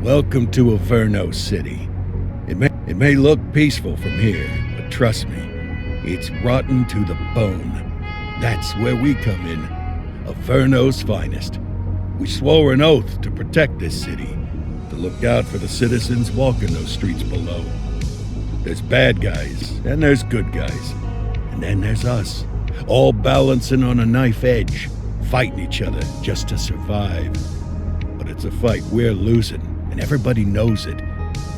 Welcome to Averno City. It may look peaceful from here, but trust me, it's rotten to the bone. That's where we come in, Averno's finest. We swore an oath to protect this city, to look out for the citizens walking those streets below. There's bad guys, and there's good guys. And then there's us, all balancing on a knife edge, fighting each other just to survive. But it's a fight we're losing, and everybody knows it.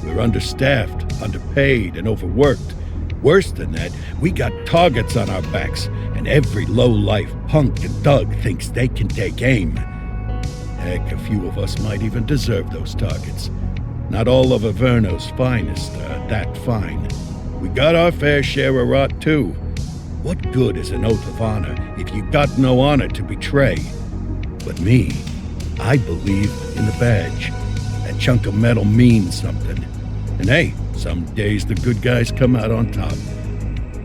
We're understaffed, underpaid, and overworked. Worse than that, we got targets on our backs, and every low-life punk and thug thinks they can take aim. Heck, a few of us might even deserve those targets. Not all of Averno's finest are that fine. We got our fair share of rot, too. What good is an oath of honor if you got no honor to betray? But me, I believe in the badge. That chunk of metal means something. And hey, some days the good guys come out on top.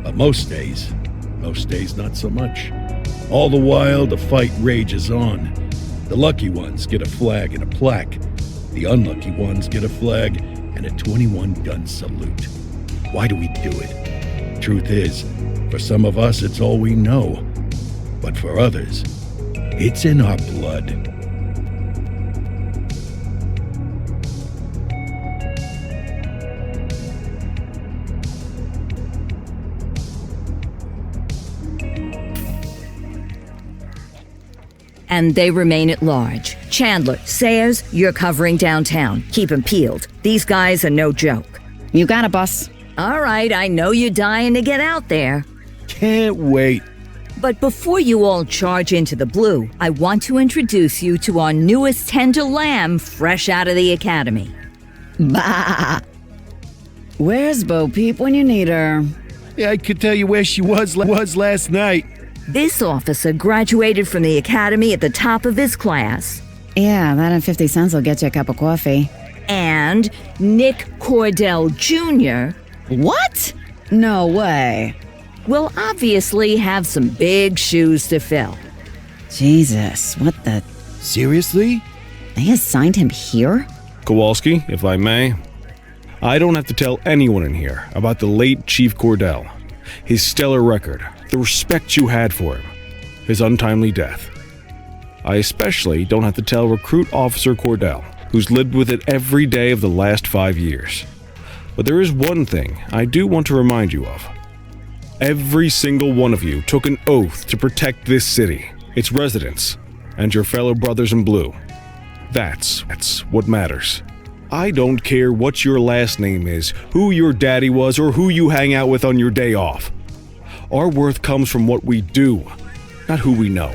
But most days not so much. All the while, the fight rages on. The lucky ones get a flag and a plaque. The unlucky ones get a flag and a 21-gun salute. Why do we do it? Truth is, for some of us, it's all we know. But for others, it's in our blood. And they remain at large. Chandler, Sayers, you're covering downtown. Keep 'em peeled. These guys are no joke. You got it, boss. All right, I know you're dying to get out there. Can't wait. But before you all charge into the blue, I want to introduce you to our newest tender lamb fresh out of the academy. Bah! Where's Bo Peep when you need her? Yeah, I could tell you where she was last night. This officer graduated from the academy at the top of his class. Yeah, that and 50 cents will get you a cup of coffee. And Nick Cordell Jr. What? No way. will obviously have some big shoes to fill. Jesus, what the... Seriously? They assigned him here? Kowalski, if I may, I don't have to tell anyone in here about the late Chief Cordell, his stellar record, the respect you had for him, his untimely death. I especially don't have to tell Recruit Officer Cordell, who's lived with it every day of the last 5 years. But there is one thing I do want to remind you of. Every single one of you took an oath to protect this city, its residents, and your fellow brothers in blue. That's what matters. I don't care what your last name is, who your daddy was, or who you hang out with on your day off. Our worth comes from what we do, not who we know.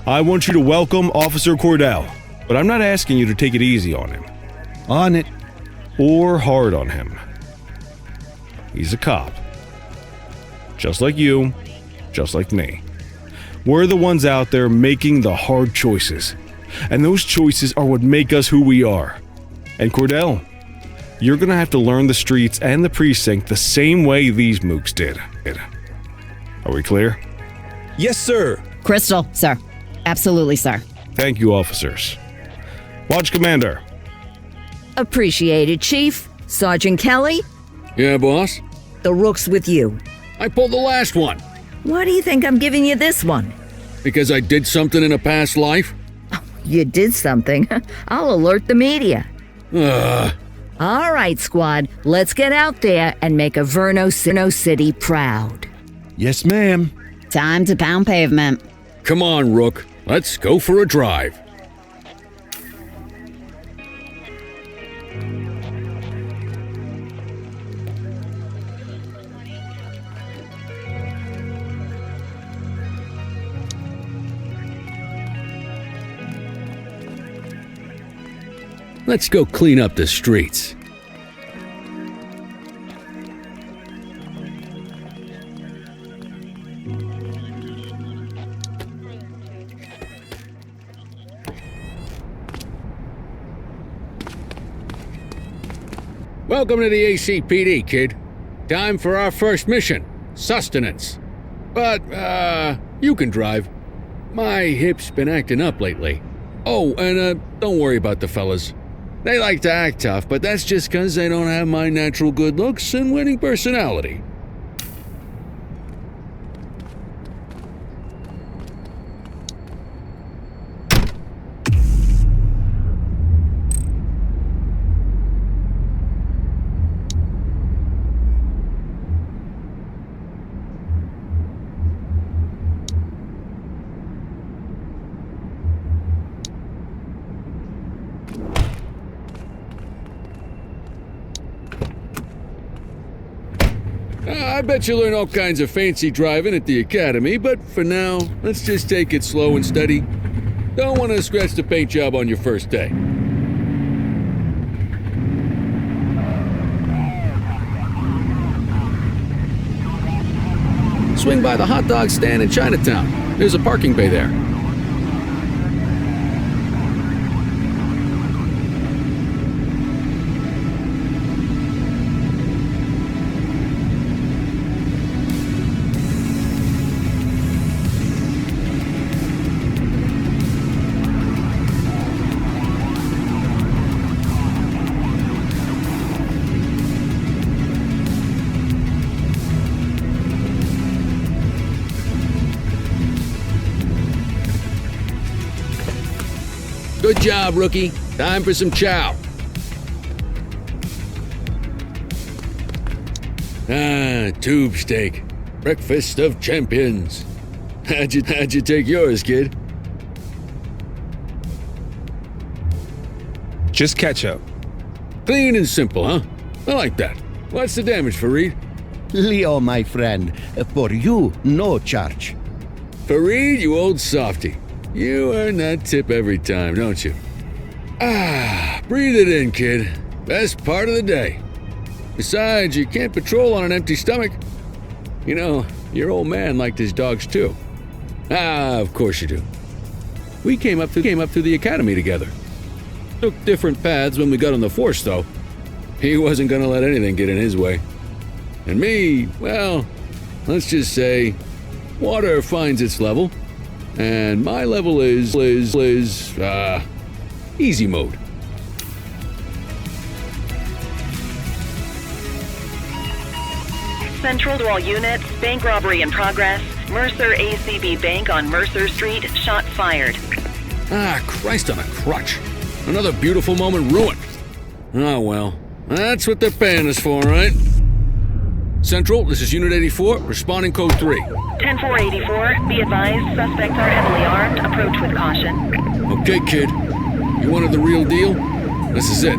I want you to welcome Officer Cordell, but I'm not asking you to take it easy on him. On it. Or hard on him. He's a cop. Just like you, just like me. We're the ones out there making the hard choices. And those choices are what make us who we are. And Cordell, you're gonna have to learn the streets and the precinct the same way these mooks did. Are we clear? Yes, sir. Crystal, sir. Absolutely, sir. Thank you, officers. Watch Commander. Appreciated, Chief. Sergeant Kelly, Yeah, boss? the rook's with you. I pulled the last one. Why do you think I'm giving you this one? Because I did something in a past life? You did something. I'll alert the media. Ugh. All right, squad. Let's get out there and make Averno City proud. Yes, ma'am. Time to pound pavement. Come on, Rook. Let's go for a drive. Let's go clean up the streets. Welcome to the ACPD, kid. Time for our first mission, sustenance. But, you can drive. My hip's been acting up lately. Oh, and don't worry about the fellas. They like to act tough, but that's just 'cause they don't have my natural good looks and winning personality. I bet you learn all kinds of fancy driving at the academy, but for now, let's just take it slow and steady. Don't want to scratch the paint job on your first day. Swing by the hot dog stand in Chinatown. There's a parking bay there. Good job, rookie. Time for some chow. Tube steak. Breakfast of champions. How'd you take yours, kid? Just ketchup. Clean and simple, huh? I like that. What's the damage, Fareed? Leo, my friend, for you, no charge. Fareed, you old softy. You earn that tip every time, don't you? Breathe it in, kid. Best part of the day. Besides, you can't patrol on an empty stomach. You know, your old man liked his dogs too. Of course you do. We came up through the academy together. Took different paths when we got on the force, though. He wasn't gonna let anything get in his way. And me, well, let's just say, water finds its level. And my level is easy mode. Central to all units, bank robbery in progress. Mercer ACB Bank on Mercer Street, shots fired. Christ on a crutch. Another beautiful moment ruined. Oh well, that's what they're paying us for, right? Central, this is Unit 84, responding code 3. 10-484, be advised, suspects are heavily armed, approach with caution. Okay, kid. You wanted the real deal? This is it.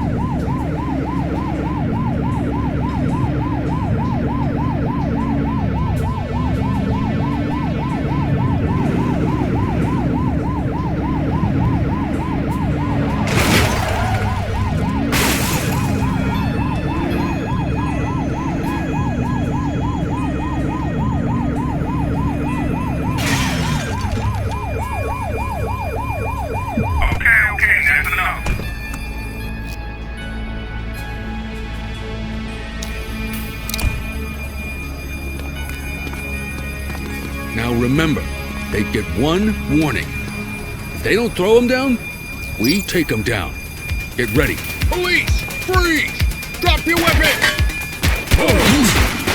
Now remember, they get one warning. If they don't throw them down, we take them down. Get ready. Police! Freeze! Drop your weapon! Oh,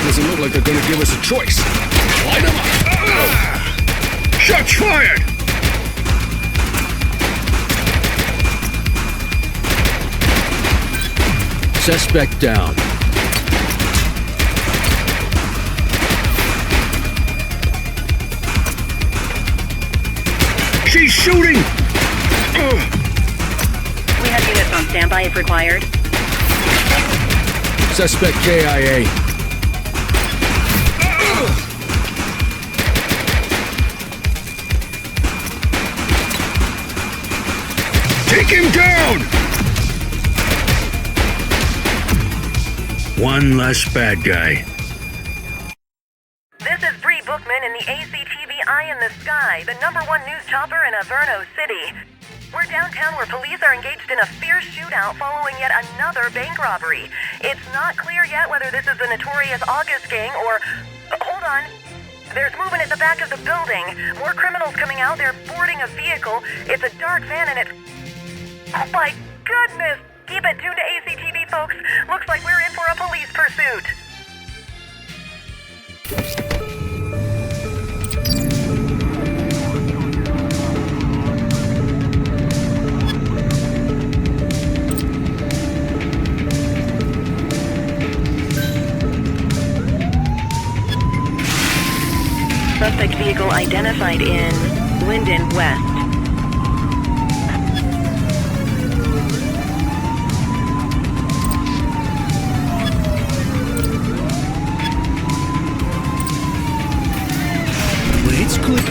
doesn't look like they're gonna give us a choice. Light them up! Shots fired! Suspect down. She's shooting! We have units on standby if required. Suspect KIA. Take him down! One less bad guy. This is Bree Bookman in the ACTV Eye in the Sky, the #1 news chopper in Averno City. We're downtown where police are engaged in a fierce shootout following yet another bank robbery. It's not clear yet whether this is the notorious August gang or... hold on. There's movement at the back of the building. More criminals coming out. They're boarding a vehicle. It's a dark van and it's... oh my goodness! Keep it tuned to ACTV, folks. Looks like we're in for a police pursuit. Suspect vehicle identified in Linden West. It's good.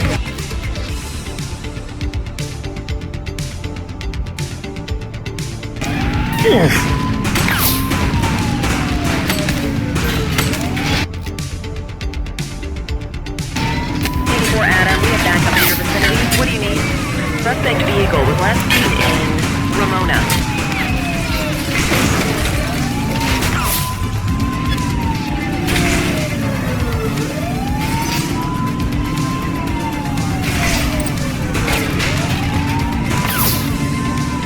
Adam, we have backup in your vicinity. What do you need? Suspect vehicle was last seen in Ramona.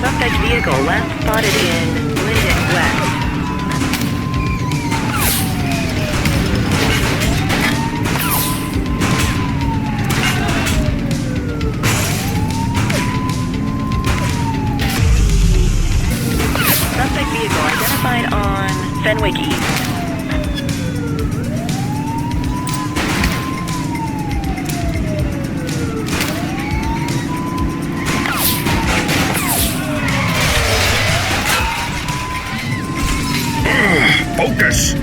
Suspect vehicle last spotted in Linden West. Suspect vehicle identified on Fenwick East. Focus!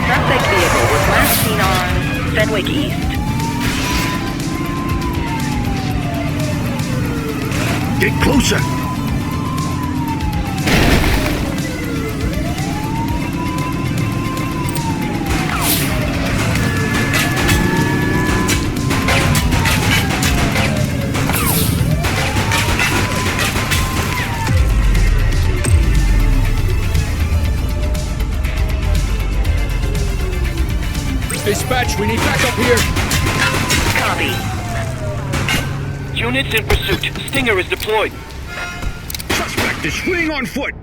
Suspect vehicle was last seen on Fenwick East. Get closer! Dispatch, we need backup here. Copy. Units in pursuit. Stinger is deployed. Suspect is fleeing on foot!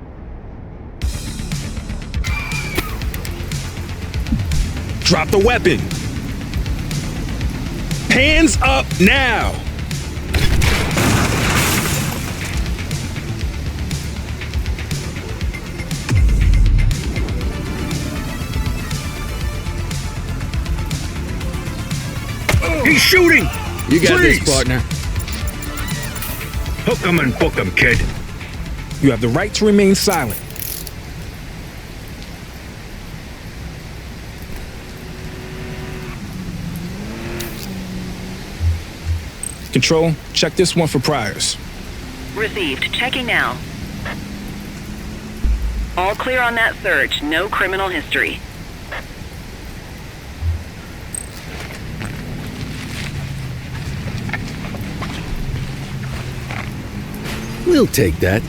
Drop the weapon! Hands up now! He's shooting! You got Freeze! this, partner. Hook 'em and book 'em, kid. You have the right to remain silent. Control, check this one for priors. Received. Checking now. All clear on that search. No criminal history. We'll take that.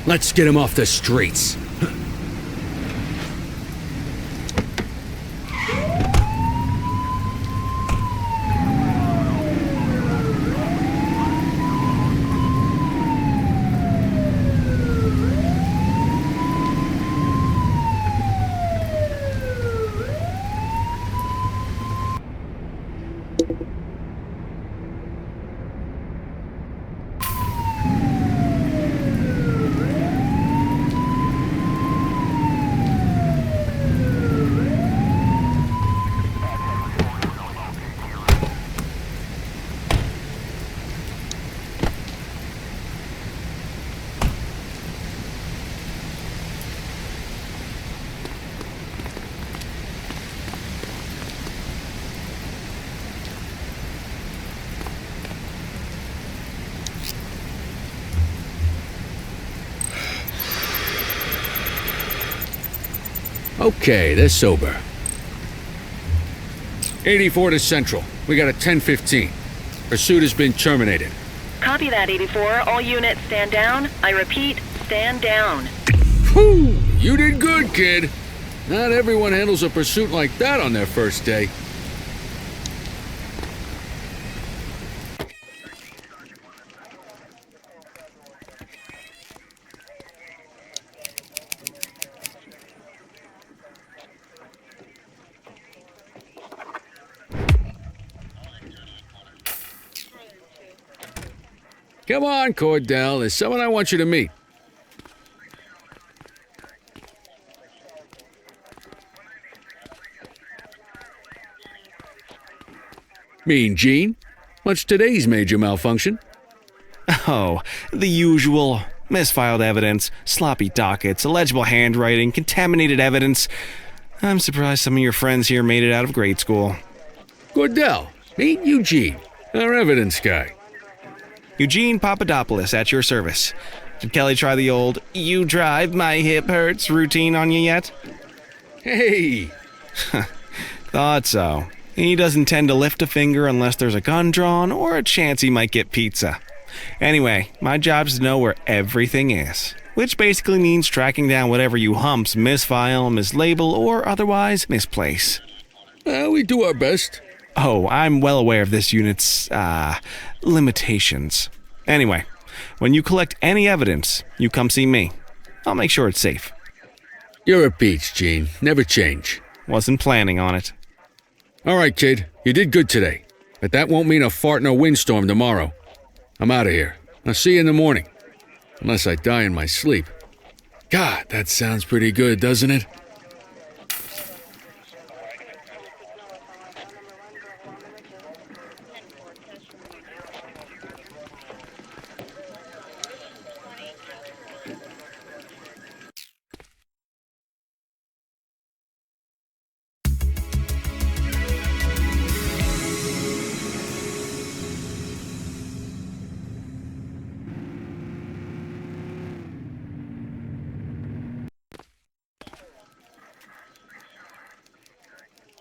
Let's get him off the streets. Okay, they're sober. 84 to Central. We got a 10:15. Pursuit has been terminated. Copy that, 84. All units stand down. I repeat, stand down. Whew! You did good, kid. Not everyone handles a pursuit like that on their first day. Come on, Cordell. There's someone I want you to meet. Mean Gene? What's today's major malfunction? Oh, the usual. Misfiled evidence, sloppy dockets, illegible handwriting, contaminated evidence. I'm surprised some of your friends here made it out of grade school. Cordell, meet Eugene, our evidence guy. Eugene Papadopoulos at your service. Did Kelly try the old, "you drive, my hip hurts" routine on you yet? Hey! Thought so. He doesn't tend to lift a finger unless there's a gun drawn or a chance he might get pizza. Anyway, my job's to know where everything is, which basically means tracking down whatever you humps misfile, mislabel, or otherwise misplace. We do our best. Oh, I'm well aware of this unit's, limitations. Anyway, when you collect any evidence, you come see me. I'll make sure it's safe. You're a peach, Gene. Never change. Wasn't planning on it. All right, kid. You did good today. But that won't mean a fart in a windstorm tomorrow. I'm out of here. I'll see you in the morning. Unless I die in my sleep. God, that sounds pretty good, doesn't it?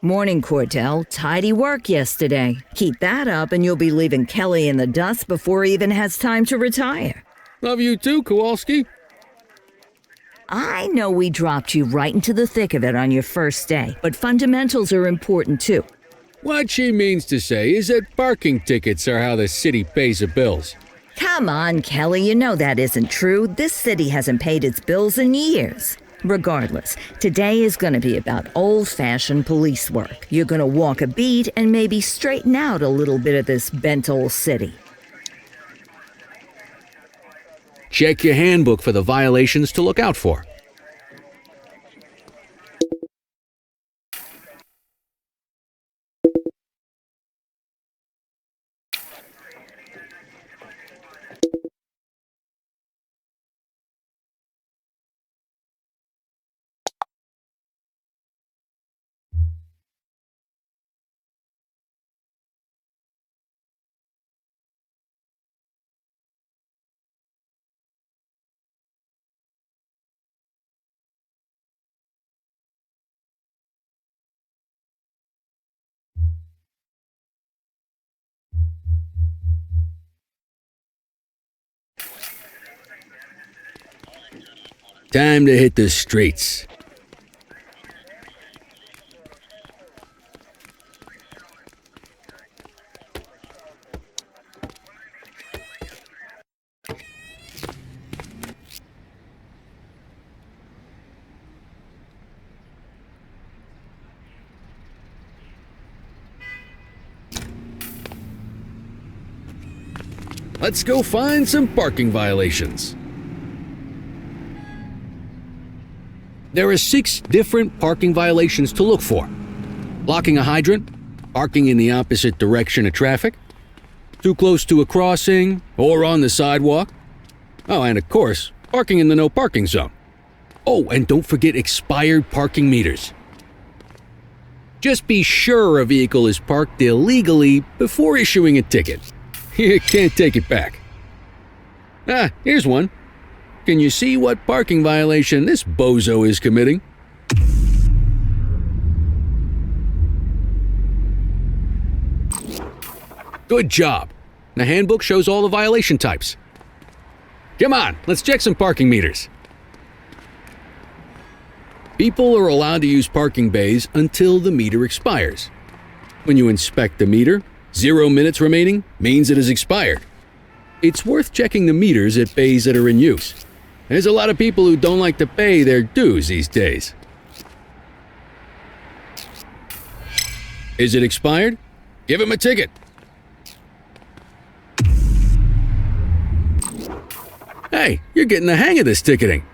Morning, Cordell. Tidy work yesterday. Keep that up and you'll be leaving Kelly in the dust before he even has time to retire. Love you too, Kowalski. I know we dropped you right into the thick of it on your first day, but fundamentals are important too. What she means to say is that parking tickets are how the city pays the bills. Come on, Kelly, you know that isn't true. This city hasn't paid its bills in years. Regardless, today is going to be about old-fashioned police work. You're going to walk a beat and maybe straighten out a little bit of this bent old city. Check your handbook for the violations to look out for. Time to hit the streets. Let's go find some parking violations. There are 6 different parking violations to look for. Blocking a hydrant, parking in the opposite direction of traffic, too close to a crossing or on the sidewalk. Oh, and of course, parking in the no parking zone. Oh, and don't forget expired parking meters. Just be sure a vehicle is parked illegally before issuing a ticket. You can't take it back. Ah, here's one. Can you see what parking violation this bozo is committing? Good job. The handbook shows all the violation types. Come on, let's check some parking meters. People are allowed to use parking bays until the meter expires. When you inspect the meter, 0 minutes remaining means it has expired. It's worth checking the meters at bays that are in use. There's a lot of people who don't like to pay their dues these days. Is it expired? Give him a ticket. Hey, you're getting the hang of this ticketing.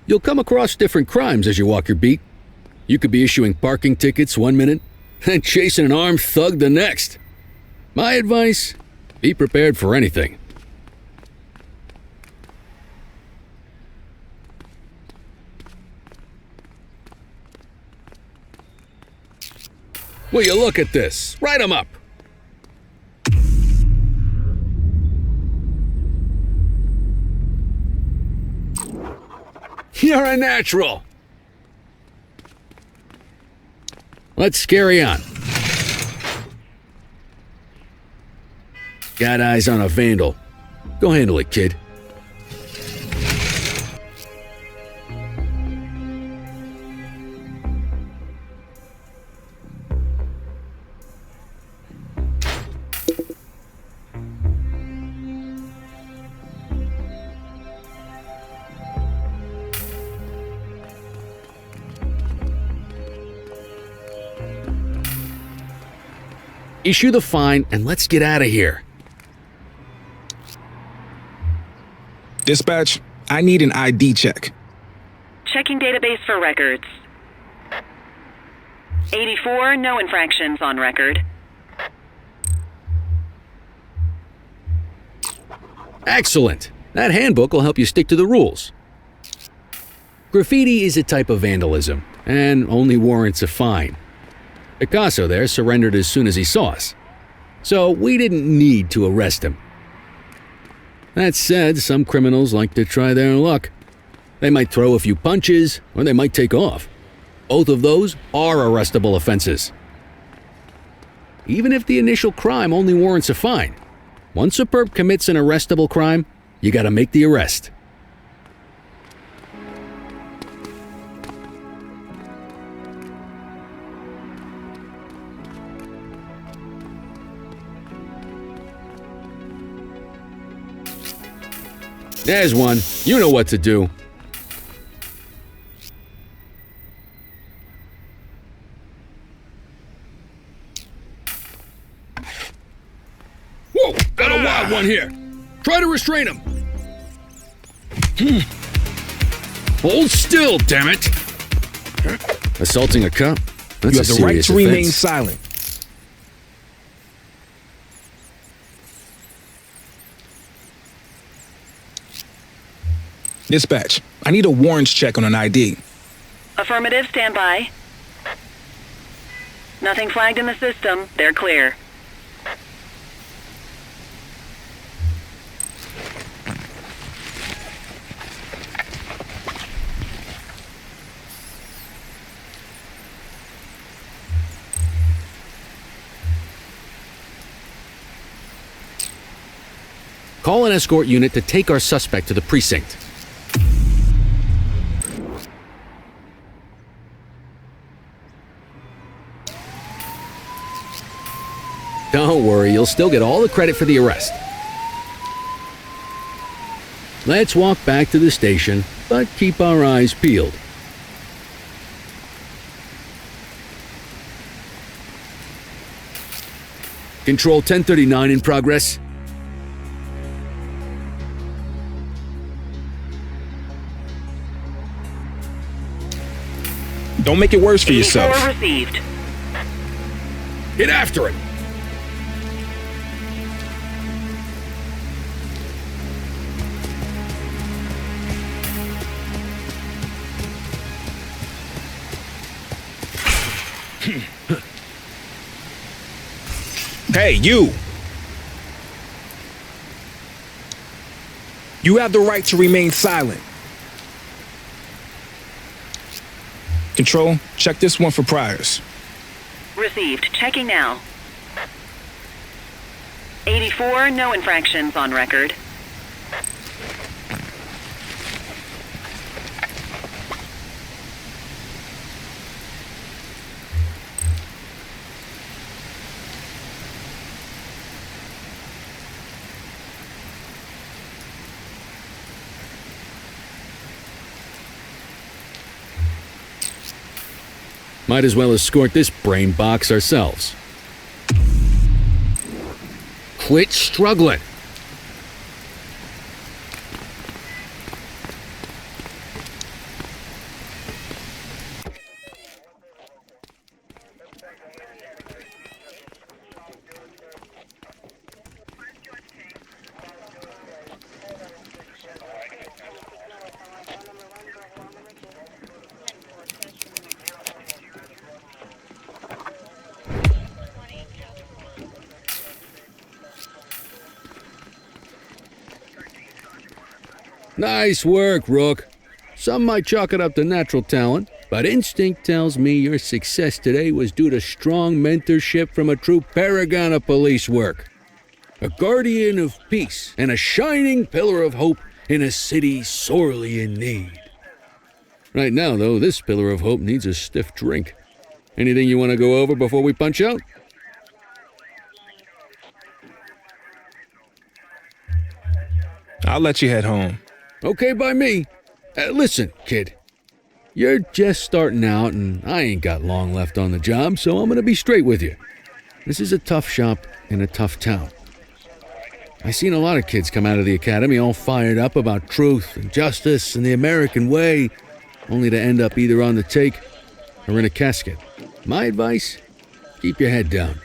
You'll come across different crimes as you walk your beat. You could be issuing parking tickets 1 minute and chasing an armed thug the next. My advice, be prepared for anything. Will you look at this? Write 'em up. You're a natural. Let's carry on. Got eyes on a vandal. Go handle it, kid. Issue the fine and let's get out of here. Dispatch, I need an ID check. Checking database for records. 84, no infractions on record. Excellent. That handbook will help you stick to the rules. Graffiti is a type of vandalism and only warrants a fine. Picasso there surrendered as soon as he saw us, so we didn't need to arrest him. That said, some criminals like to try their luck. They might throw a few punches, or they might take off. Both of those are arrestable offenses. Even if the initial crime only warrants a fine, once a perp commits an arrestable crime, you gotta make the arrest. There's one. You know what to do. Whoa! Got a wild one here. Try to restrain him. Hold still, damn it. Assaulting a cop? That's You have the right to remain silent. Dispatch, I need a warrants check on an ID. Affirmative, stand by. Nothing flagged in the system. They're clear. Call an escort unit to take our suspect to the precinct. Don't worry, you'll still get all the credit for the arrest. Let's walk back to the station, but keep our eyes peeled. Control 1039 in progress. Don't make it worse for yourself. Received. Get after it! Hey, you! You have the right to remain silent. Control, check this one for priors. Received. Checking now. 84, no infractions on record. Might as well escort this brain box ourselves. Quit struggling. Nice work, Rook. Some might chalk it up to natural talent, but instinct tells me your success today was due to strong mentorship from a true paragon of police work. A guardian of peace and a shining pillar of hope in a city sorely in need. Right now, though, this pillar of hope needs a stiff drink. Anything you want to go over before we punch out? I'll let you head home. Okay by me. Listen, kid. You're just starting out, and I ain't got long left on the job, so I'm gonna be straight with you. This is a tough shop in a tough town. I seen a lot of kids come out of the academy all fired up about truth and justice and the American way, only to end up either on the take or in a casket. My advice? Keep your head down.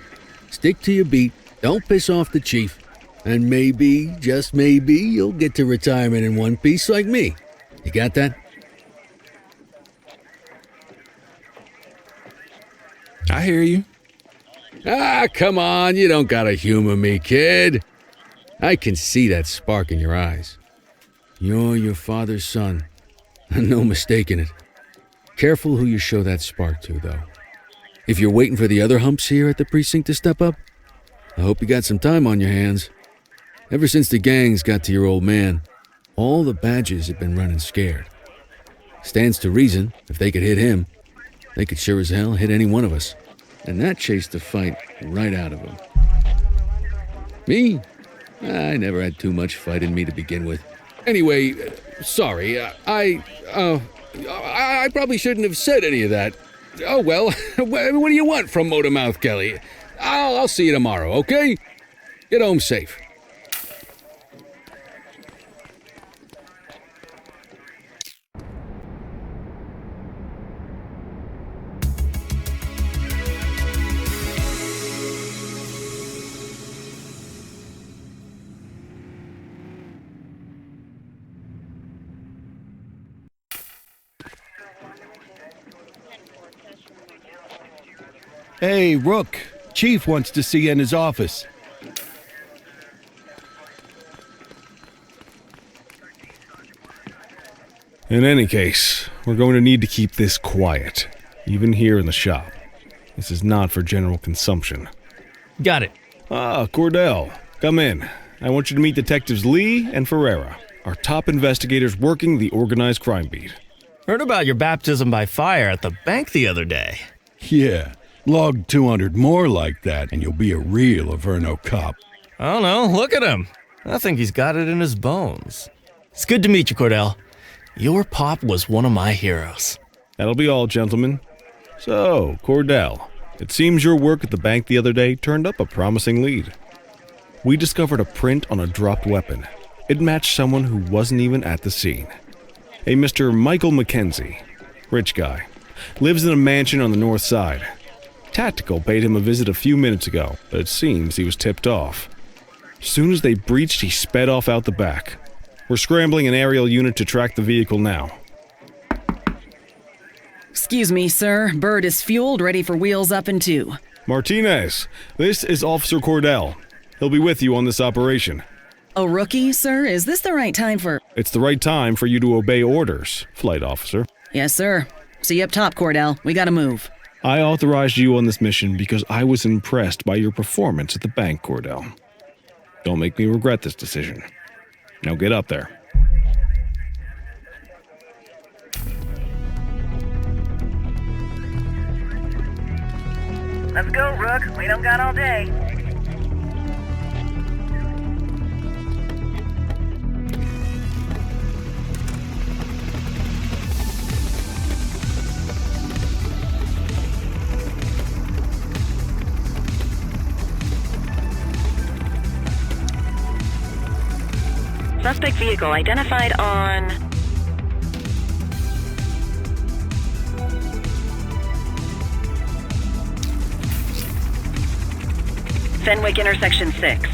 Stick to your beat. Don't piss off the chief. And maybe, just maybe, you'll get to retirement in one piece like me. You got that? I hear you. Ah, come on, you don't gotta humor me, kid. I can see that spark in your eyes. You're your father's son. No mistaking it. Careful who you show that spark to, though. If you're waiting for the other humps here at the precinct to step up, I hope you got some time on your hands. Ever since the gangs got to your old man, all the badges have been running scared. Stands to reason, if they could hit him, they could sure as hell hit any one of us. And that chased the fight right out of him. Me? I never had too much fight in me to begin with. Anyway, sorry, I probably shouldn't have said any of that. Oh well, what do you want from Motormouth Kelly? I'll see you tomorrow, okay? Get home safe. Hey, Rook. Chief wants to see you in his office. In any case, we're going to need to keep this quiet, even here in the shop. This is not for general consumption. Got it. Ah, Cordell, come in. I want you to meet Detectives Lee and Ferreira, our top investigators working the organized crime beat. Heard about your baptism by fire at the bank the other day. Yeah, log 200 more like that, and you'll be a real Averno cop. I don't know, look at him. I think he's got it in his bones. It's good to meet you, Cordell. Your pop was one of my heroes. That'll be all, gentlemen. So, Cordell, it seems your work at the bank the other day turned up a promising lead. We discovered a print on a dropped weapon. It matched someone who wasn't even at the scene. A Mr. Michael Mackenzie, rich guy, lives in a mansion on the north side. Tactical paid him a visit a few minutes ago, but it seems he was tipped off. Soon as they breached, he sped off out the back. We're scrambling an aerial unit to track the vehicle now. Excuse me, sir. Bird is fueled, ready for wheels up in 2. Martinez, this is Officer Cordell. He'll be with you on this operation. A rookie, sir? Is this the right time for... It's the right time for you to obey orders, Flight Officer. Yes, sir. See you up top, Cordell. We gotta move. I authorized you on this mission because I was impressed by your performance at the bank, Cordell. Don't make me regret this decision. Now get up there. Let's go, Rook. We don't got all day. Suspect vehicle identified on... Fenwick intersection 6.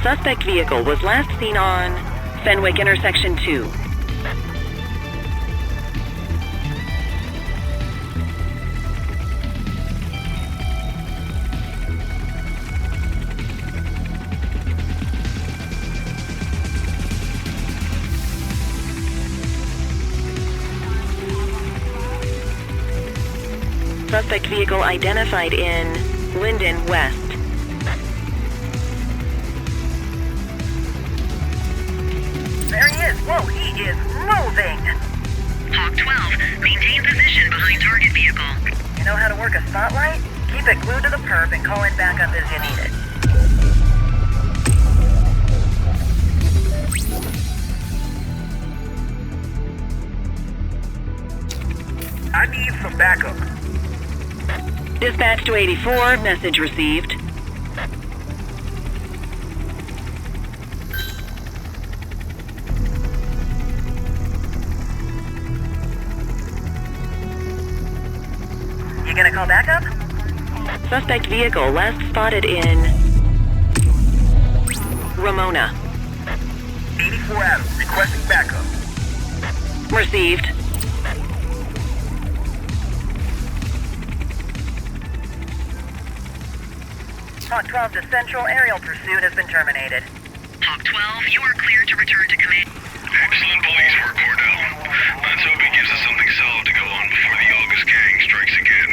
Suspect vehicle was last seen on Fenwick intersection 2. Suspect vehicle identified in Linden West. There he is. Whoa, he is moving. Hawk 12, maintain position behind target vehicle. You know how to work a spotlight? Keep it glued to the perp and call in backup as you need it. I need some backup. Dispatch to 84, message received. You gonna call backup? Suspect vehicle last spotted in Ramona. 84 Adams, requesting backup. Received. Hawk 12 to Central, aerial pursuit has been terminated. Hawk 12, you are cleared to return to command. Excellent police work, Cordell. Let's hope it gives us something solid to go on before the August gang strikes again.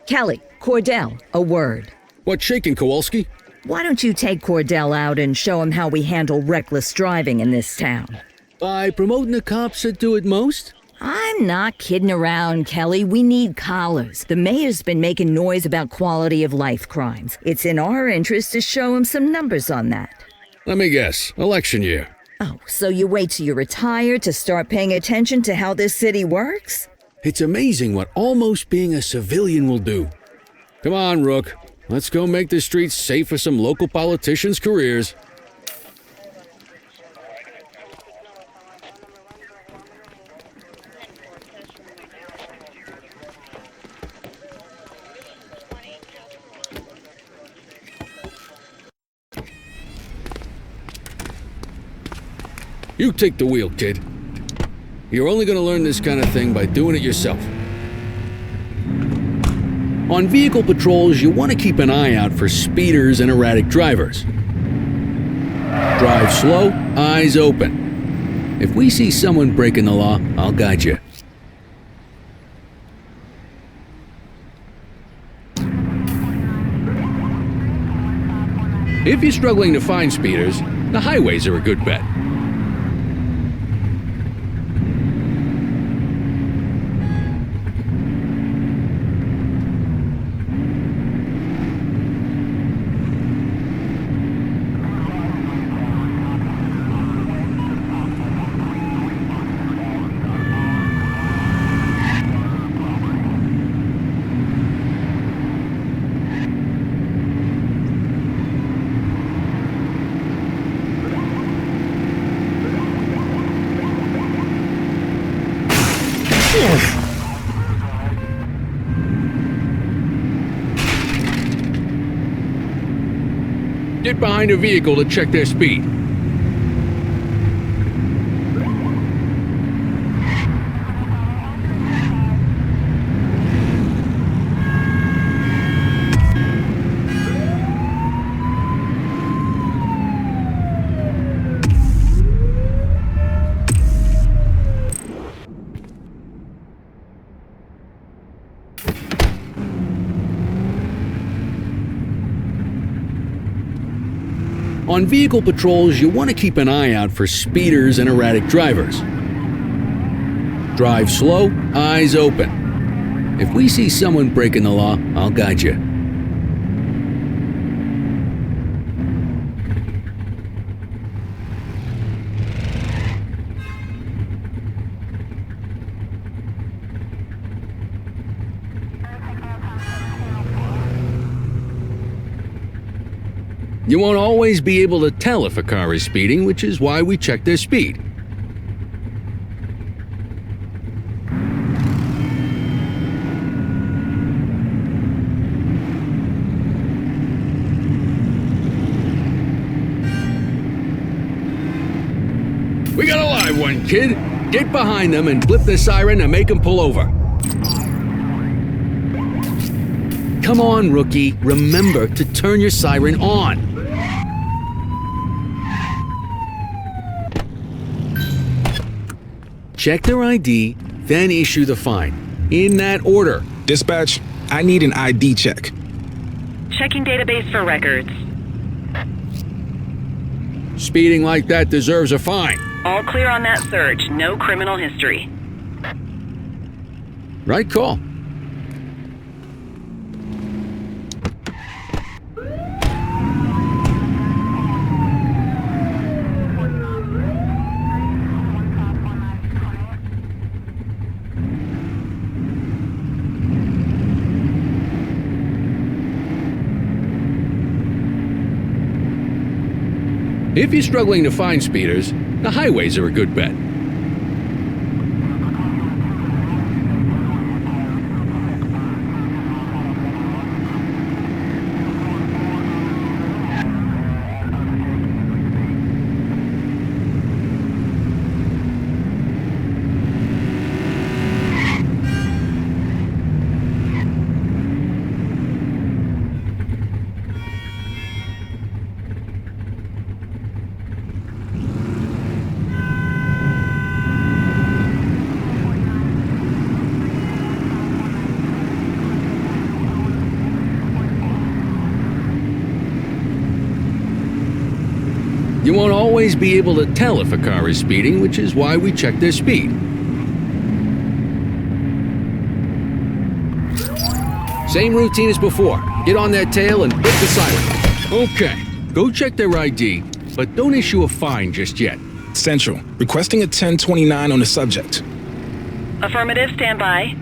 Kelly, Cordell, a word. What's shaking, Kowalski? Why don't you take Cordell out and show him how we handle reckless driving in this town? By promoting the cops that do it most? I'm not kidding around, Kelly. We need collars. The mayor's been making noise about quality of life crimes. It's in our interest to show him some numbers on that. Let me guess. Election year. Oh, so you wait till you retire to start paying attention to how this city works? It's amazing what almost being a civilian will do. Come on, Rook. Let's go make the streets safe for some local politicians' careers. You take the wheel, kid. You're only gonna learn this kind of thing by doing it yourself. On vehicle patrols, you want to keep an eye out for speeders and erratic drivers. Drive slow, eyes open. If we see someone breaking the law, I'll guide you. If you're struggling to find speeders, the highways are a good bet. Get behind a vehicle to check their speed. On vehicle patrols, you want to keep an eye out for speeders and erratic drivers. Drive slow, eyes open. If we see someone breaking the law, I'll guide you. You won't always be able to tell if a car is speeding, which is why we check their speed. We got a live one, kid. Get behind them and flip the siren and make them pull over. Come on, rookie. Remember to turn your siren on. Check their ID, then issue the fine. In that order. Dispatch, I need an ID check. Checking database for records. Speeding like that deserves a fine. All clear on that search. No criminal history. Right call. If you're struggling to find speeders, the highways are a good bet. You won't always be able to tell if a car is speeding, which is why we check their speed. Same routine as before. Get on their tail and hit the siren. Okay, go check their ID, but don't issue a fine just yet. Central, requesting a 1029 on the subject. Affirmative, stand by.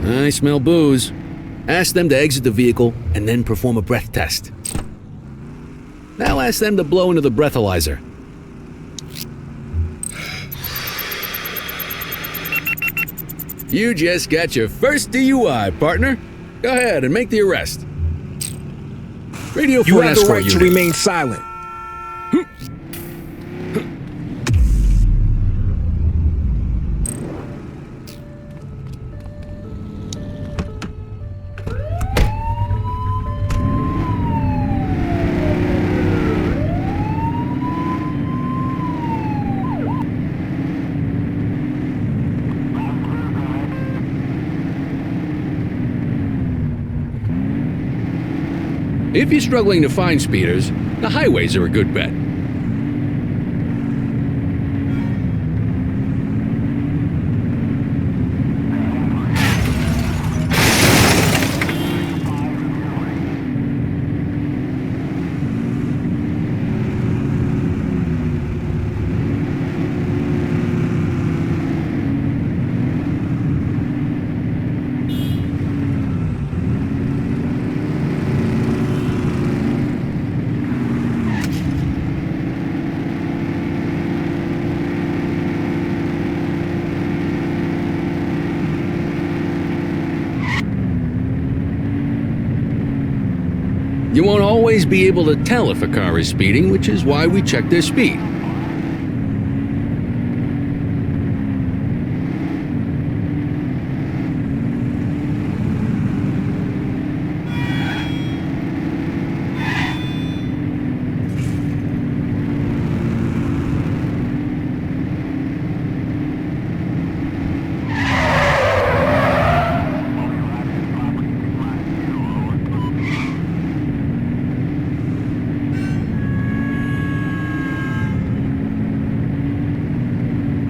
I smell booze. Ask them to exit the vehicle and then perform a breath test. Now ask them to blow into the breathalyzer. You just got your first DUI, partner. Go ahead and make the arrest. Radio for You an have the escort right to unit. remain silent. If you're struggling to find speeders, the highways are a good bet. You won't always be able to tell if a car is speeding, which is why we check their speed.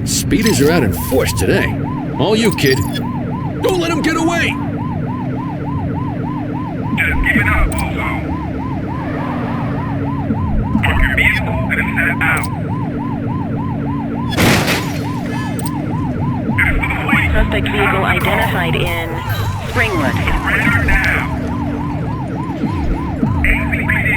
Speeders are out in force today. All you, kid. Don't let him get away! Just give it up, Bozo. Park your vehicle and set out. Suspect vehicle identified in Springwood. Surrender now. ACPD.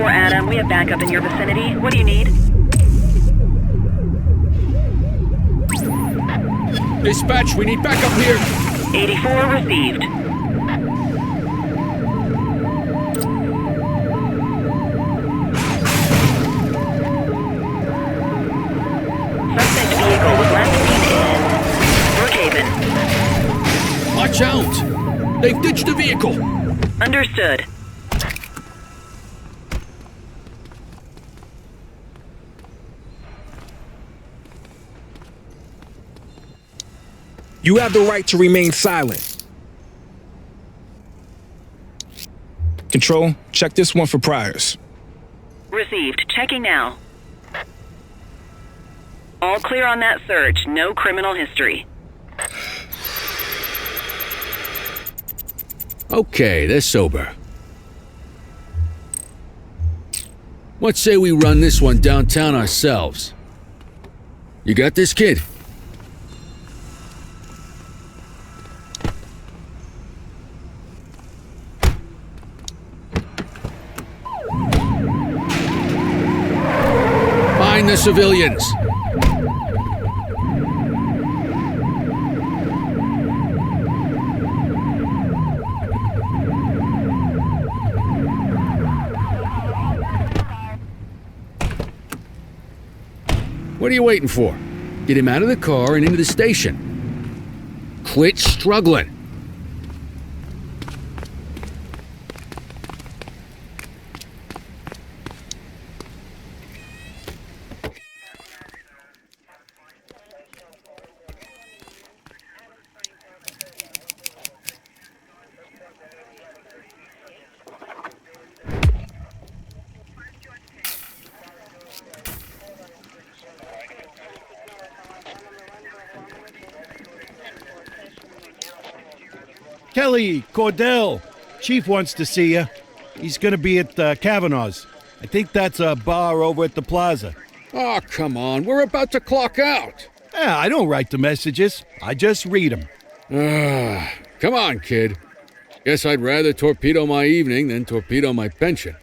Adam, we have backup in your vicinity. What do you need? Dispatch, we need backup here. 84 received. Suspect vehicle was last seen in Brookhaven. Watch out! They've ditched the vehicle. Understood. You have the right to remain silent. Control, check this one for priors. Received. Checking now. All clear on that search. No criminal history. Okay, they're sober. What say we run this one downtown ourselves? You got this, kid? Find the civilians. What are you waiting for? Get him out of the car and into the station. Quit struggling. Kelly, Cordell, Chief wants to see you. He's gonna be at Kavanaugh's. I think that's a bar over at the plaza. Oh, come on. We're about to clock out. I don't write the messages. I just read them. Come on, kid. Guess I'd rather torpedo my evening than torpedo my pension.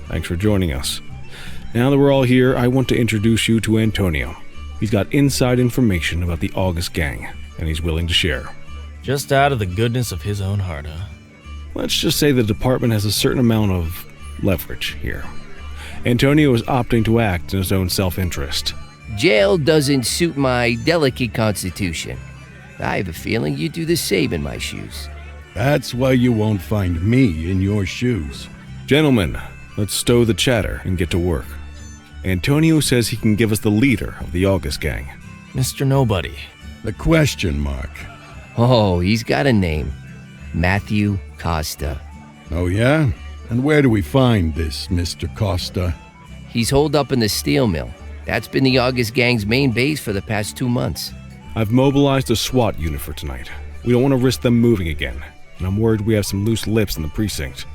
Thanks for joining us. Now that we're all here, I want to introduce you to Antonio. He's got inside information about the August gang, and he's willing to share. Just out of the goodness of his own heart, huh? Let's just say the department has a certain amount of leverage here. Antonio is opting to act in his own self-interest. Jail doesn't suit my delicate constitution. I have a feeling you do the same in my shoes. That's why you won't find me in your shoes. Gentlemen, let's stow the chatter and get to work. Antonio says he can give us the leader of the August gang. Mr. Nobody. The question mark. Oh, he's got a name. Matthew Costa. Oh yeah? And where do we find this Mr. Costa? He's holed up in the steel mill. That's been the August gang's main base for the past 2 months. I've mobilized a SWAT unit for tonight. We don't want to risk them moving again, and I'm worried we have some loose lips in the precinct.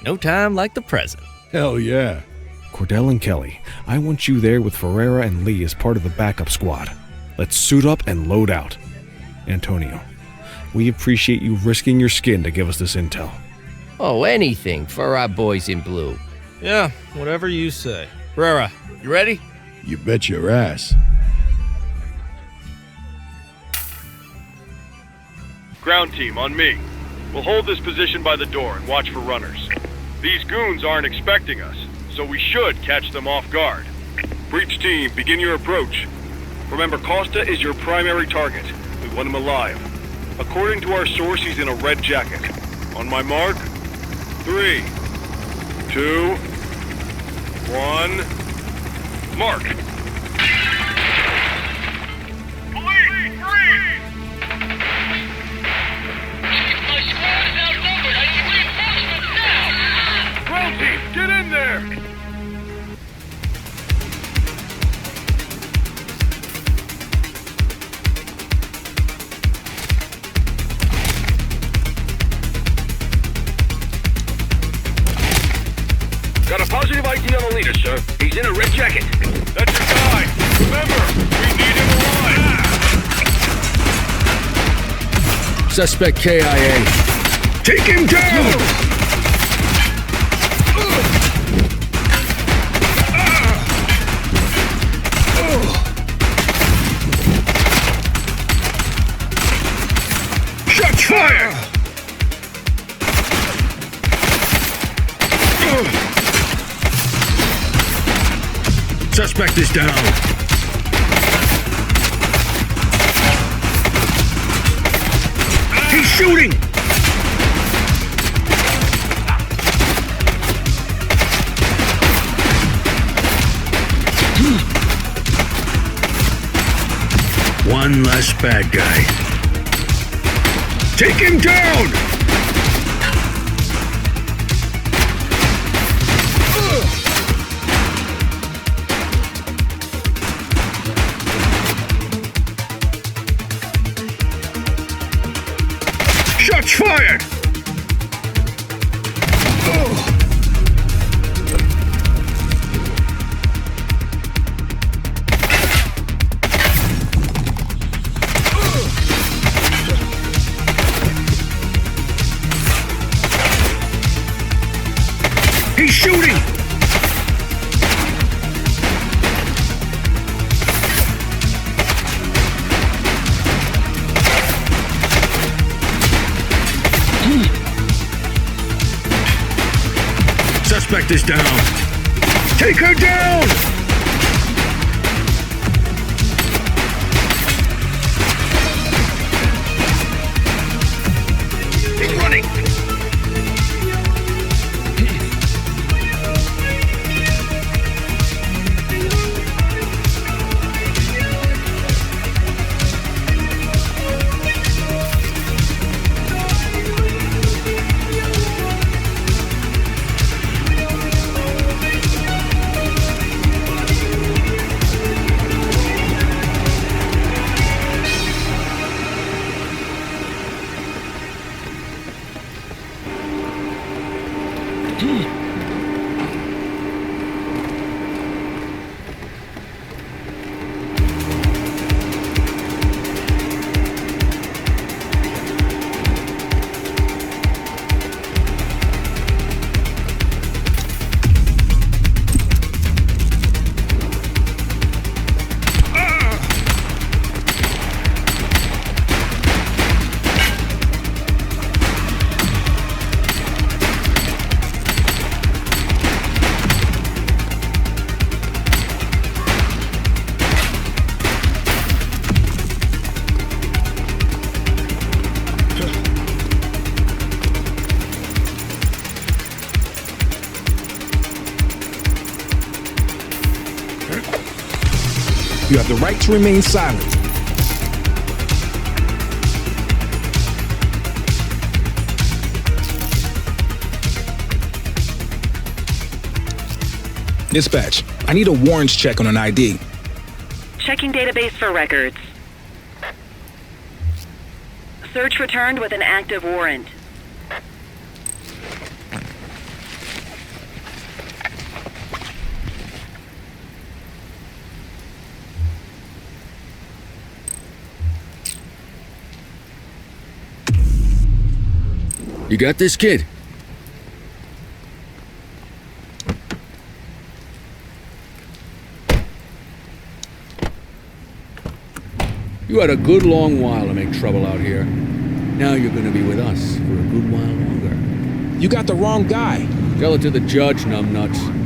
No time like the present. Hell yeah. Cordell and Kelly, I want you there with Ferreira and Lee as part of the backup squad. Let's suit up and load out. Antonio, we appreciate you risking your skin to give us this intel. Oh, anything for our boys in blue. Yeah, whatever you say. Ferreira, you ready? You bet your ass. Ground team, on me. We'll hold this position by the door and watch for runners. These goons aren't expecting us, so we should catch them off guard. Breach team, begin your approach. Remember, Costa is your primary target. We want him alive. According to our source, he's in a red jacket. On my mark, 3, 2, 1, mark! Police, freeze! My squad is outnumbered. I need reinforcements now! Ground team, get in there! Got a positive ID on the leader, sir. He's in a red jacket. That's your guy! Remember, we need him alive! Suspect KIA. Take him down! Shots fired! Suspect is down. He's shooting! One less bad guy. Take him down! Shots fired! He's shooting! Suspect is down. Take her down! He's running. You have the right to remain silent. Dispatch, I need a warrants check on an ID. Checking database for records. Search returned with an active warrant. You got this, kid? You had a good long while to make trouble out here. Now you're gonna be with us for a good while longer. You got the wrong guy. Tell it to the judge, numbnuts.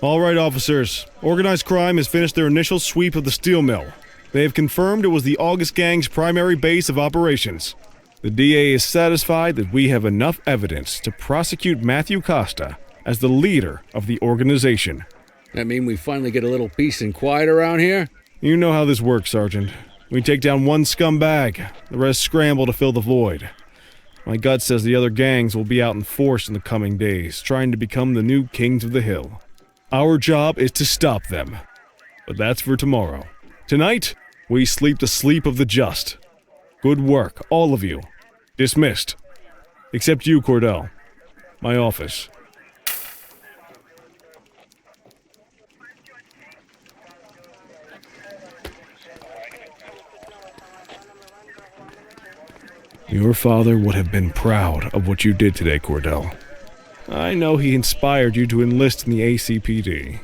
All right, officers. Organized crime has finished their initial sweep of the steel mill. They have confirmed it was the August Gang's primary base of operations. The DA is satisfied that we have enough evidence to prosecute Matthew Costa as the leader of the organization. That mean we finally get a little peace and quiet around here? You know how this works, Sergeant. We take down one scumbag, the rest scramble to fill the void. My gut says the other gangs will be out in force in the coming days, trying to become the new kings of the hill. Our job is to stop them. But that's for tomorrow. Tonight, we sleep the sleep of the just. Good work, all of you. Dismissed. Except you, Cordell. My office. Your father would have been proud of what you did today, Cordell. I know he inspired you to enlist in the ACPD.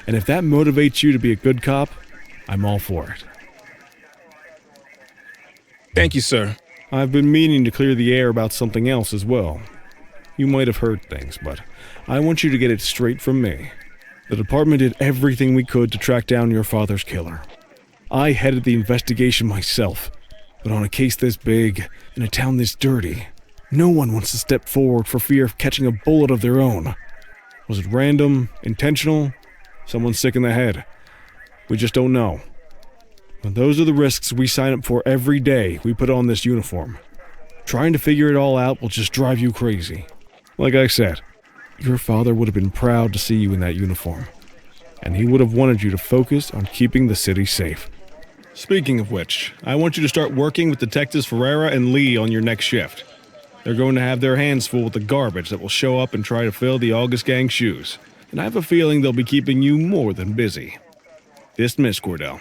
And if that motivates you to be a good cop, I'm all for it. Thank you, sir. I've been meaning to clear the air about something else as well. You might have heard things, but I want you to get it straight from me. The department did everything we could to track down your father's killer. I headed the investigation myself, but on a case this big, in a town this dirty, no one wants to step forward for fear of catching a bullet of their own. Was it random, intentional, someone sick in the head? We just don't know. But those are the risks we sign up for every day we put on this uniform. Trying to figure it all out will just drive you crazy. Like I said, your father would have been proud to see you in that uniform. And he would have wanted you to focus on keeping the city safe. Speaking of which, I want you to start working with Detectives Ferreira and Lee on your next shift. They're going to have their hands full with the garbage that will show up and try to fill the August Gang's shoes. And I have a feeling they'll be keeping you more than busy. Dismiss, Cordell.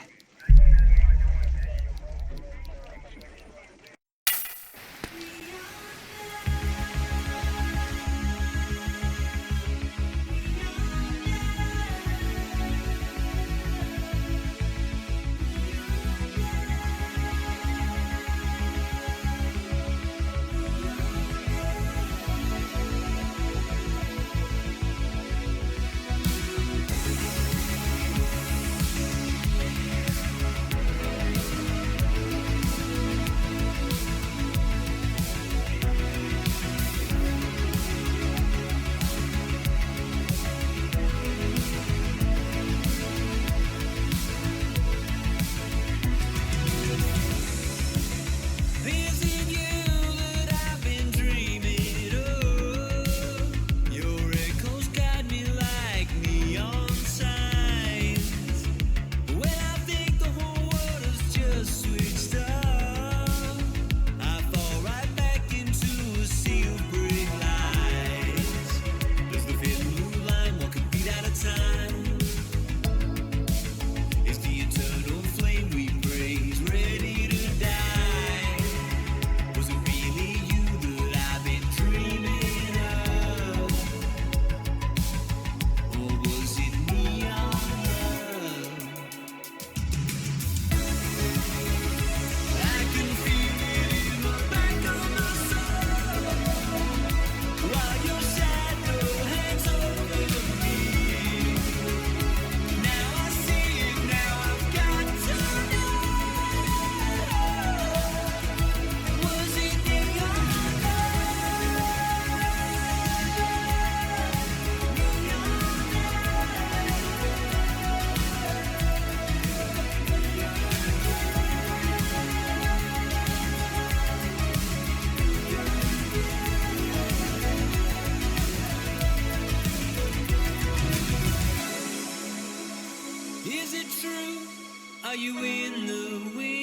Are you in the wind?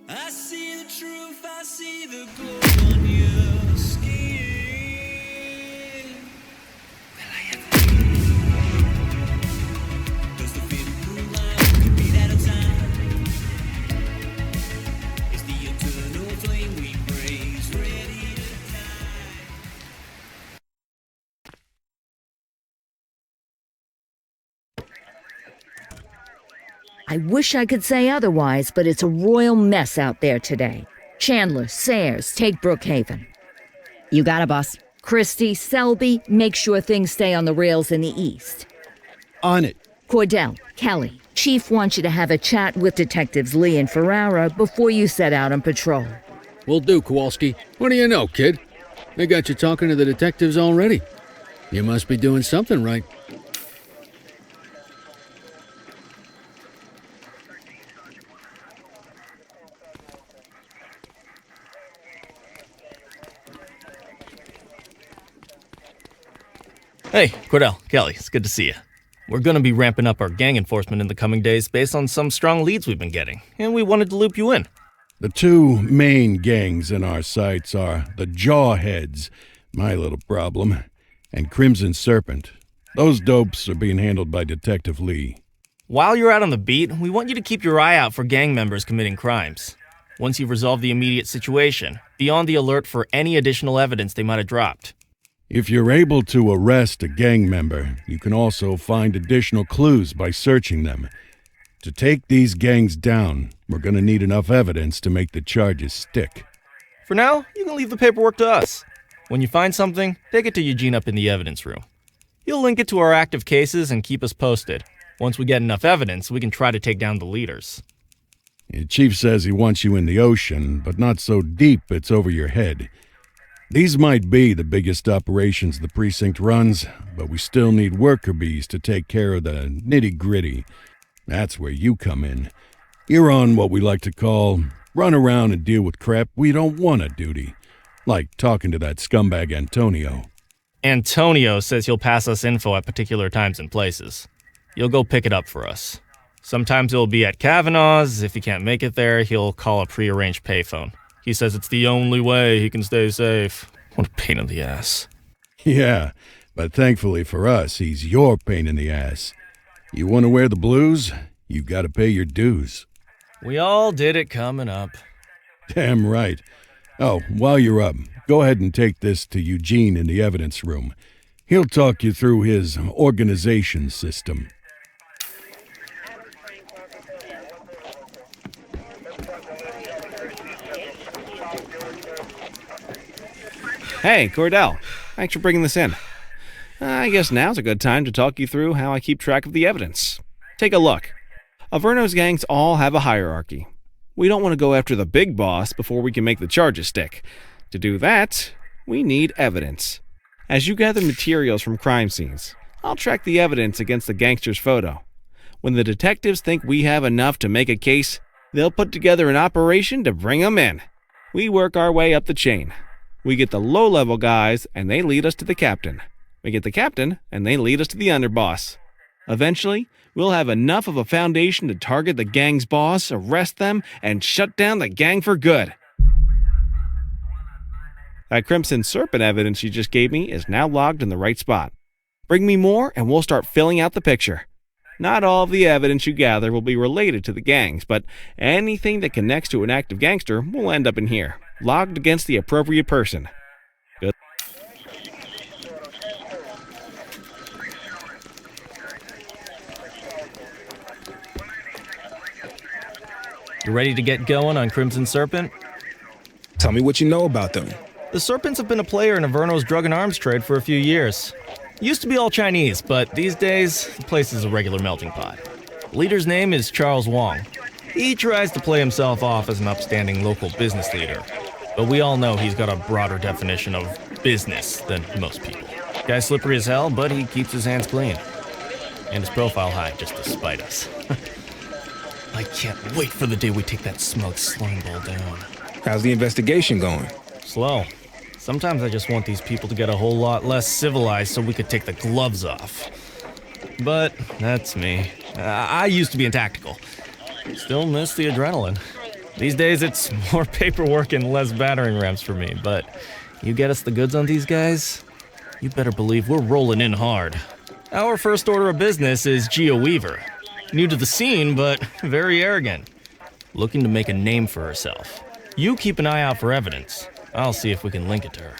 I see the truth, I see the glow on your skin. Well, I have to does the faded moonlight could be that of time? Is the eternal flame we praise ready to die? I wish I could say otherwise, but it's a royal mess out there today. Chandler, Sayers, take Brookhaven. You got it, boss. Christie, Selby, make sure things stay on the rails in the east. On it. Cordell, Kelly, Chief wants you to have a chat with Detectives Lee and Ferrara before you set out on patrol. Will do, Kowalski. What do you know, kid? They got you talking to the detectives already. You must be doing something right. Hey, Cordell, Kelly, it's good to see you. We're going to be ramping up our gang enforcement in the coming days based on some strong leads we've been getting, and we wanted to loop you in. The two main gangs in our sights are the Jawheads, my little problem, and Crimson Serpent. Those dopes are being handled by Detective Lee. While you're out on the beat, we want you to keep your eye out for gang members committing crimes. Once you've resolved the immediate situation, be on the alert for any additional evidence they might have dropped. If you're able to arrest a gang member, you can also find additional clues by searching them. To take these gangs down, we're going to need enough evidence to make the charges stick. For now, you can leave the paperwork to us. When you find something, take it to Eugene up in the evidence room. He'll link it to our active cases and keep us posted. Once we get enough evidence, we can try to take down the leaders. The chief says he wants you in the ocean, but not so deep it's over your head. These might be the biggest operations the precinct runs, but we still need worker bees to take care of the nitty-gritty. That's where you come in. You're on what we like to call run around and deal with crap we don't want to duty, like talking to that scumbag Antonio. Antonio says he'll pass us info at particular times and places. You'll go pick it up for us. Sometimes it'll be at Kavanaugh's. If he can't make it there, he'll call a prearranged payphone. He says it's the only way he can stay safe. What a pain in the ass. Yeah, but thankfully for us, he's your pain in the ass. You want to wear the blues? You gotta pay your dues. We all did it coming up. Damn right. Oh, while you're up, go ahead and take this to Eugene in the evidence room. He'll talk you through his organization system. Hey, Cordell. Thanks for bringing this in. I guess now's a good time to talk you through how I keep track of the evidence. Take a look. Averno's gangs all have a hierarchy. We don't want to go after the big boss before we can make the charges stick. To do that, we need evidence. As you gather materials from crime scenes, I'll track the evidence against the gangster's photo. When the detectives think we have enough to make a case, they'll put together an operation to bring them in. We work our way up the chain. We get the low-level guys, and they lead us to the captain. We get the captain, and they lead us to the underboss. Eventually, we'll have enough of a foundation to target the gang's boss, arrest them, and shut down the gang for good. That Crimson Serpent evidence you just gave me is now logged in the right spot. Bring me more, and we'll start filling out the picture. Not all of the evidence you gather will be related to the gangs, but anything that connects to an active gangster will end up in here, logged against the appropriate person. Good. You ready to get going on Crimson Serpent? Tell me what you know about them. The Serpents have been a player in Averno's drug and arms trade for a few years. Used to be all Chinese, but these days, the place is a regular melting pot. The leader's name is Charles Wong. He tries to play himself off as an upstanding local business leader, but we all know he's got a broader definition of business than most people. Guy's slippery as hell, but he keeps his hands clean. And his profile high just to spite us. I can't wait for the day we take that smug slime ball down. How's the investigation going? Slow. Sometimes I just want these people to get a whole lot less civilized so we could take the gloves off. But that's me. I used to be in tactical. Still miss the adrenaline. These days it's more paperwork and less battering rams for me, but you get us the goods on these guys, you better believe we're rolling in hard. Our first order of business is Gia Weaver. New to the scene, but very arrogant. Looking to make a name for herself. You keep an eye out for evidence. I'll see if we can link it to her.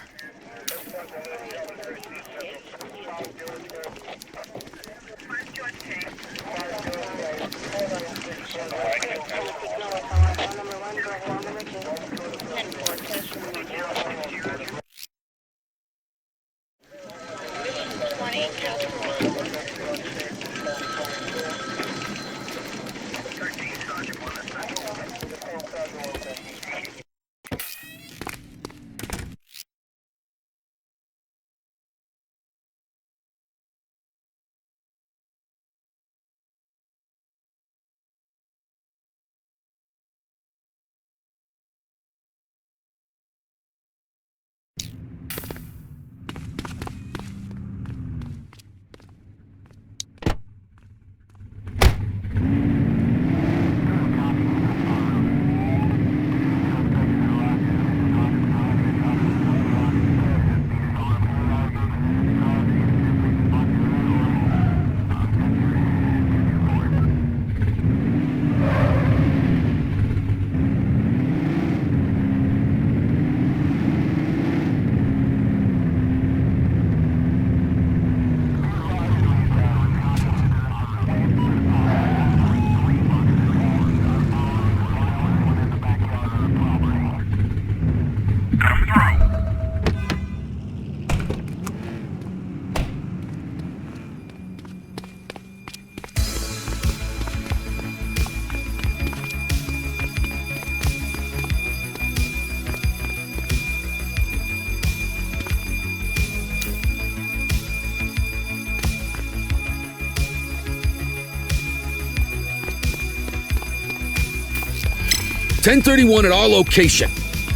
.1031 at our location.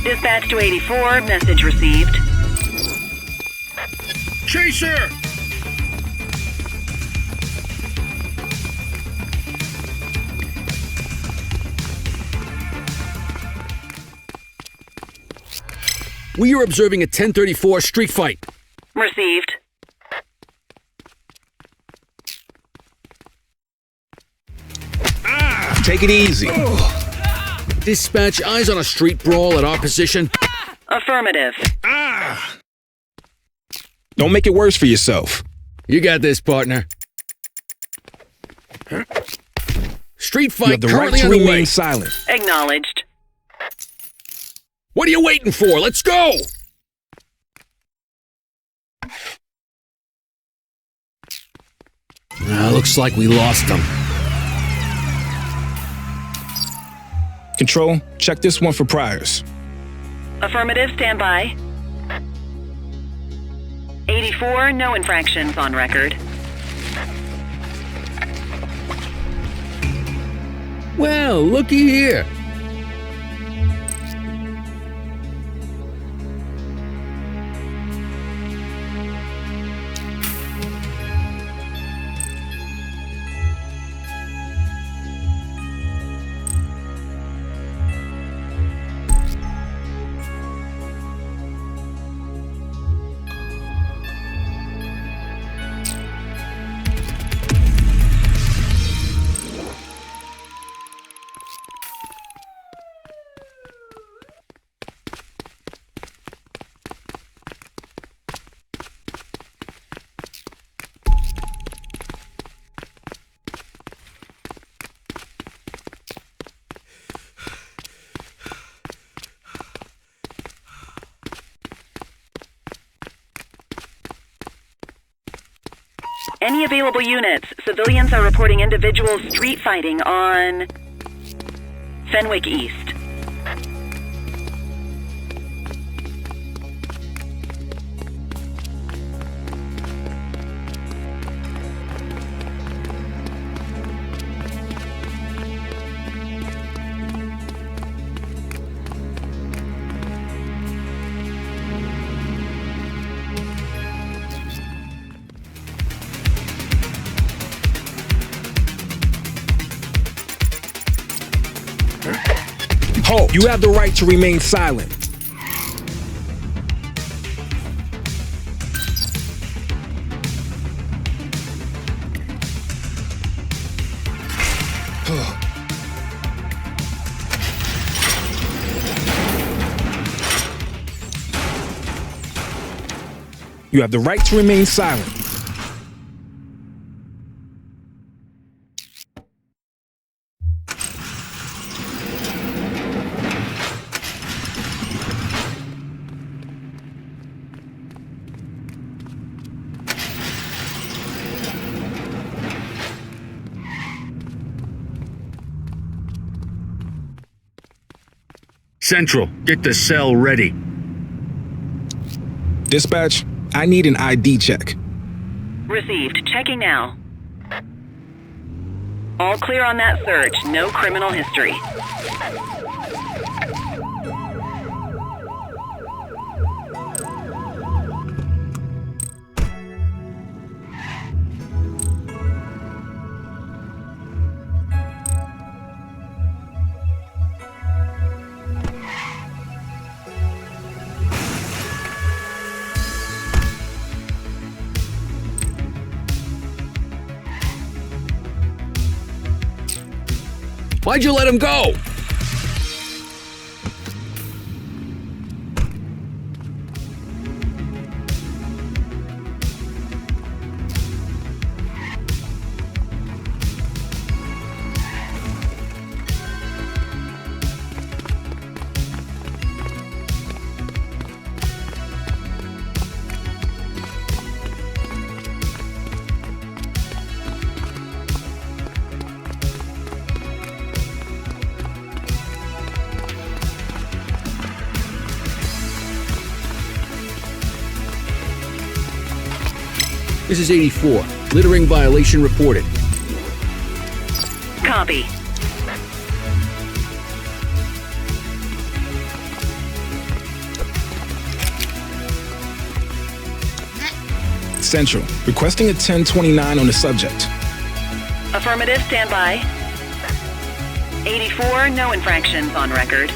Dispatch to 84, message received. Chaser! We are observing a 1034 street fight. Received. Take it easy. Dispatch, eyes on a street brawl at our position. Affirmative. Don't make it worse for yourself. You got this, partner. Street You fight have the right currently to underway. remain silent. Acknowledged. What are you waiting for? Let's go! Looks like we lost them. Control, check this one for priors. Affirmative, stand by. 84, no infractions on record. Well, looky here. Any available units? Civilians are reporting individual street fighting on Fenwick East. Halt! You have the right to remain silent. You have the right to remain silent. Central, get the cell ready. Dispatch, I need an ID check. Received. Checking now. All clear on that search. No criminal history. Why'd you let him go? This is 84. Littering violation reported. Copy. Central, requesting a 1029 on the subject. Affirmative, stand by. 84, no infractions on record.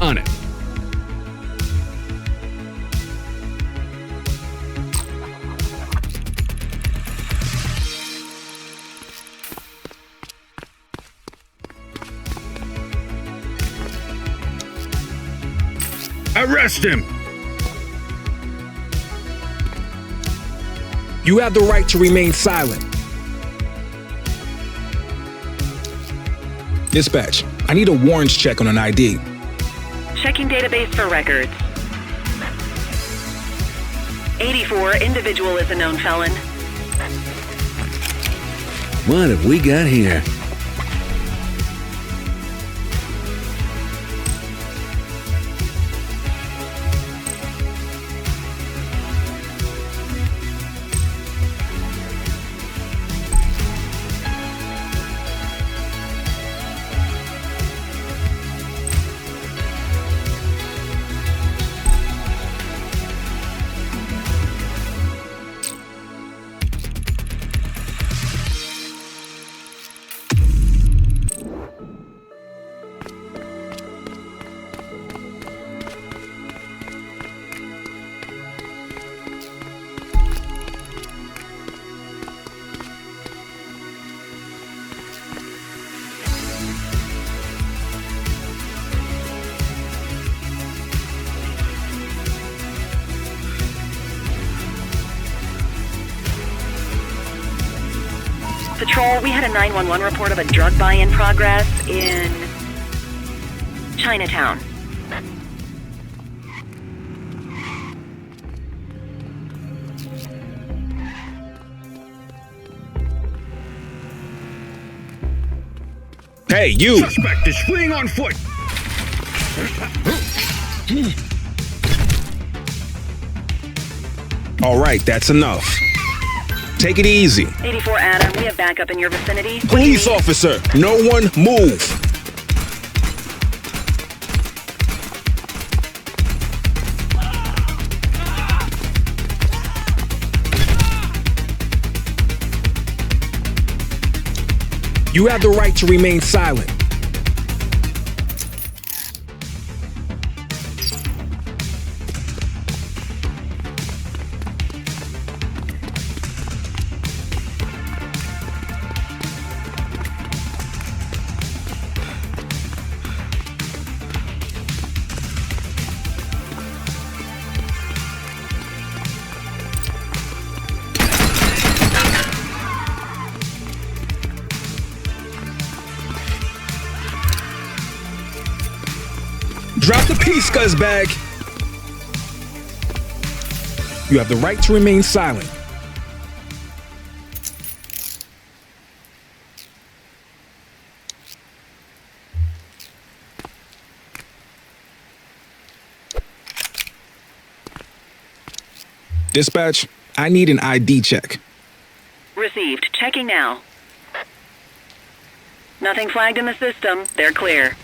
On it. Arrest him! You have the right to remain silent. Dispatch, I need a warrants check on an ID. Checking database for records. 84, individual is a known felon. What have we got here? Patrol, we had a 911 report of a drug buy in progress in Chinatown. Hey, you! Suspect is fleeing on foot! All right, that's enough. Take it easy. 84 Adam, we have backup in your vicinity. Police officer, no one move. You have the right to remain silent. Drop the piece, scuzzbag. You have the right to remain silent. Dispatch, I need an ID check. Received. Checking now. Nothing flagged in the system. They're clear.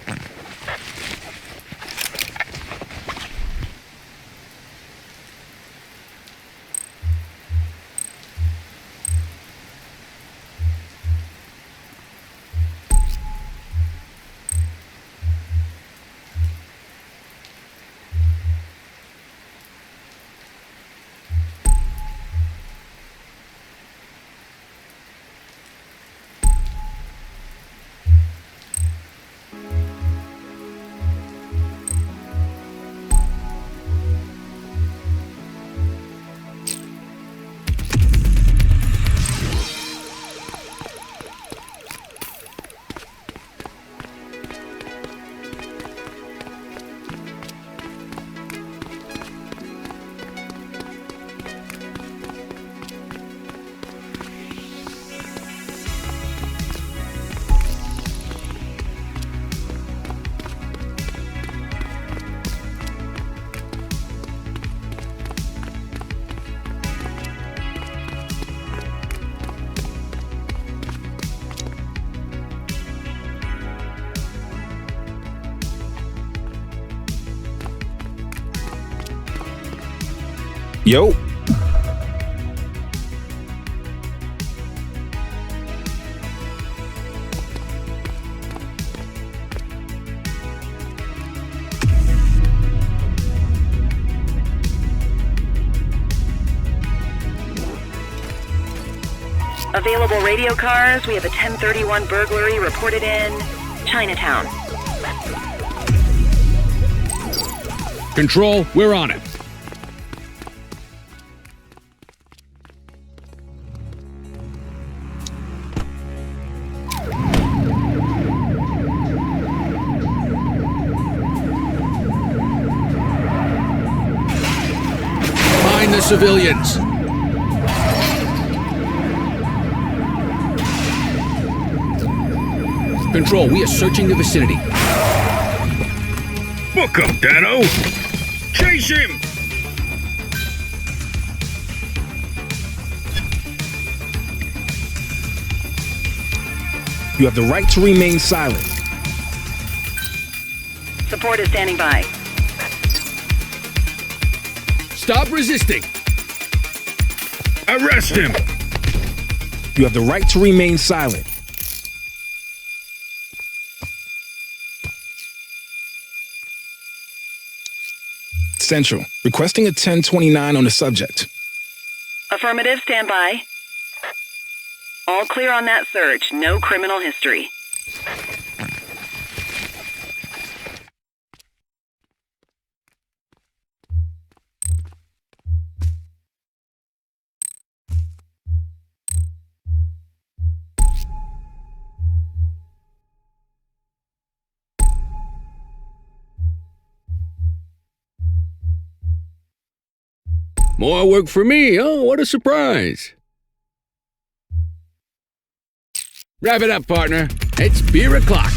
Yo. Available radio cars. We have a 1031 burglary reported in Chinatown. Control, we're on it. Find the civilians. Control, we are searching the vicinity. Book him, Dano! Chase him! You have the right to remain silent. Support is standing by. Stop resisting. Arrest him! You have the right to remain silent. Central, requesting a 1029 on the subject. Affirmative, stand by. All clear on that search. No criminal history. More work for me, oh, what a surprise. Wrap it up, partner. It's beer o'clock.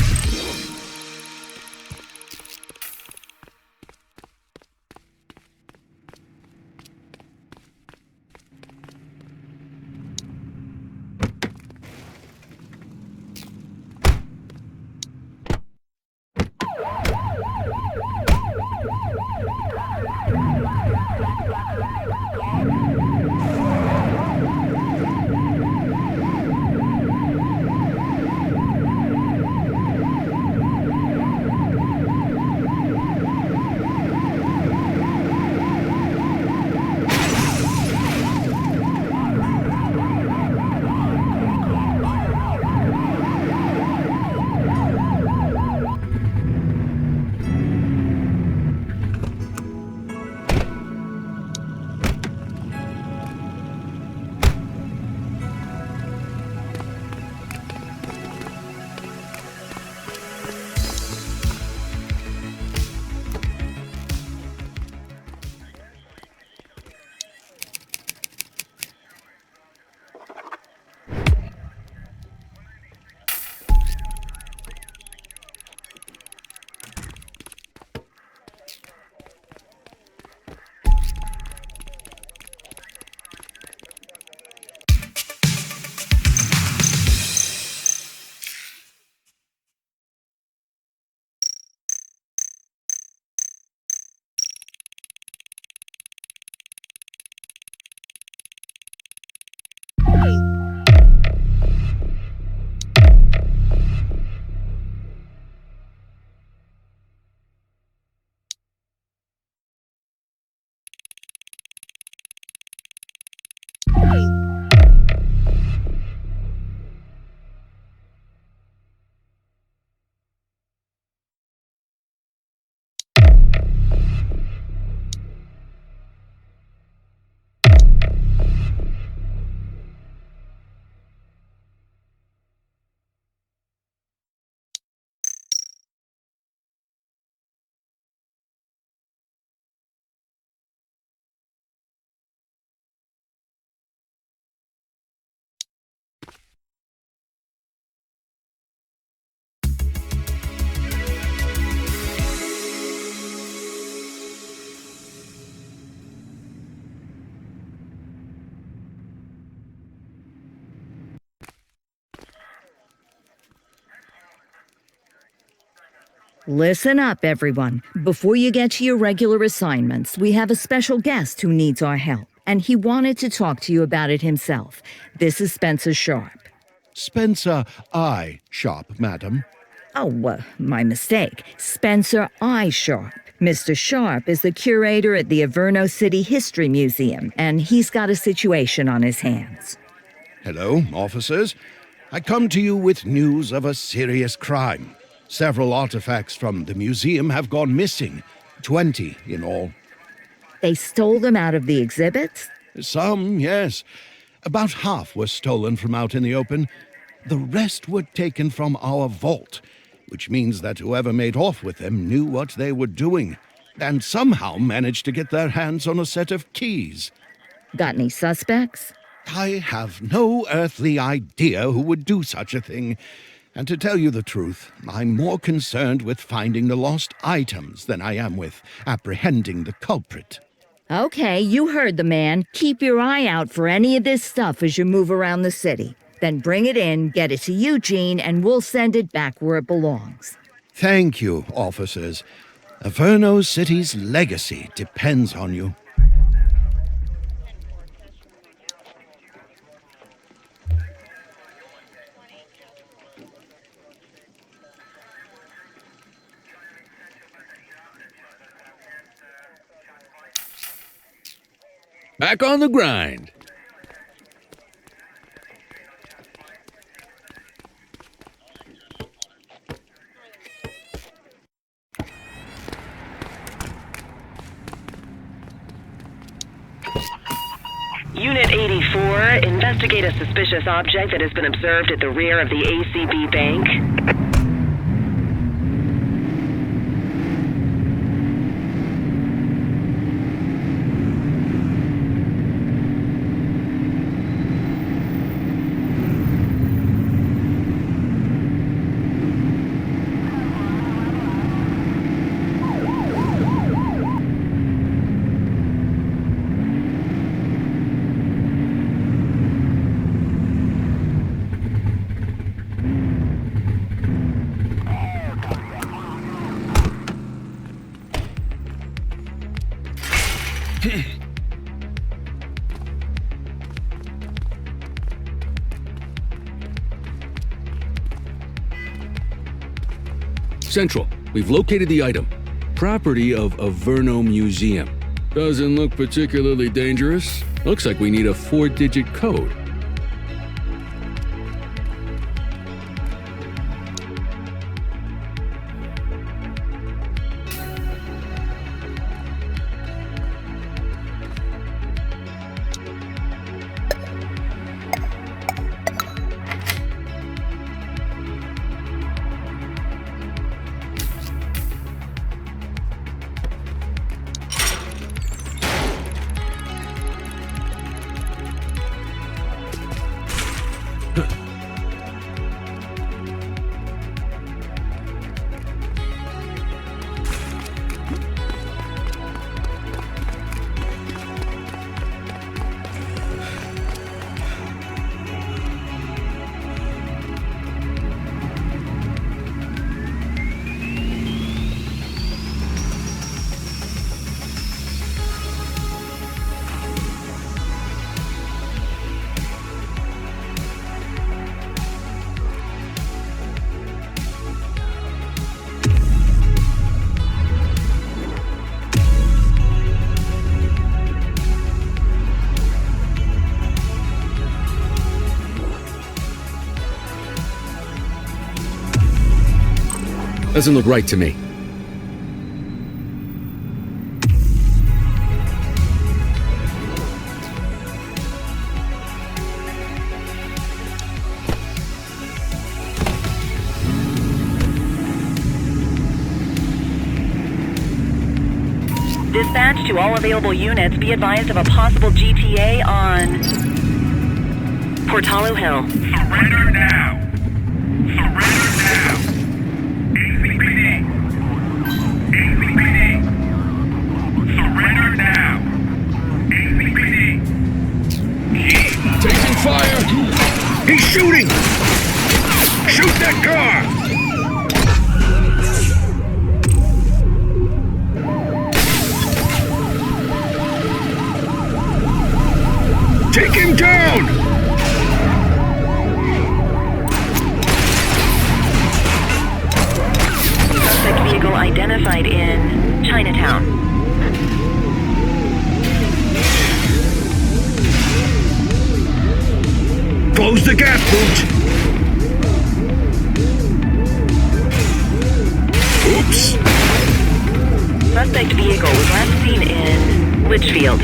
Listen up, everyone. Before you get to your regular assignments, we have a special guest who needs our help, and he wanted to talk to you about it himself. This is Spencer Sharp. Spencer I. Sharp, madam. Oh, my mistake. Spencer I. Sharp. Mr. Sharp is the curator at the Averno City History Museum, and he's got a situation on his hands. Hello, officers. I come to you with news of a serious crime. Several artifacts from the museum have gone missing. 20 in all. They stole them out of the exhibits? Some, yes. About half were stolen from out in the open. The rest were taken from our vault, which means that whoever made off with them knew what they were doing, and somehow managed to get their hands on a set of keys. Got any suspects? I have no earthly idea who would do such a thing. And to tell you the truth, I'm more concerned with finding the lost items than I am with apprehending the culprit. Okay, you heard the man. Keep your eye out for any of this stuff as you move around the city. Then bring it in, get it to Eugene, and we'll send it back where it belongs. Thank you, officers. Averno City's legacy depends on you. Back on the grind. Unit 84, investigate a suspicious object that has been observed at the rear of the ACB Bank. Central, we've located the item. Property of Averno Museum. Doesn't look particularly dangerous. Looks like we need a 4-digit code. Doesn't look right to me. Dispatch to all available units. Be advised of a possible GTA on Portalo Hill. Surrender now! Surrender now! ACPD! ACPD! Surrender now! ACPD! Taking fire! He's shooting! Shoot that car! Take him down! Suspect vehicle identified in Chinatown. Close the gap, Boot! Oops! Suspect vehicle was last seen in Litchfield.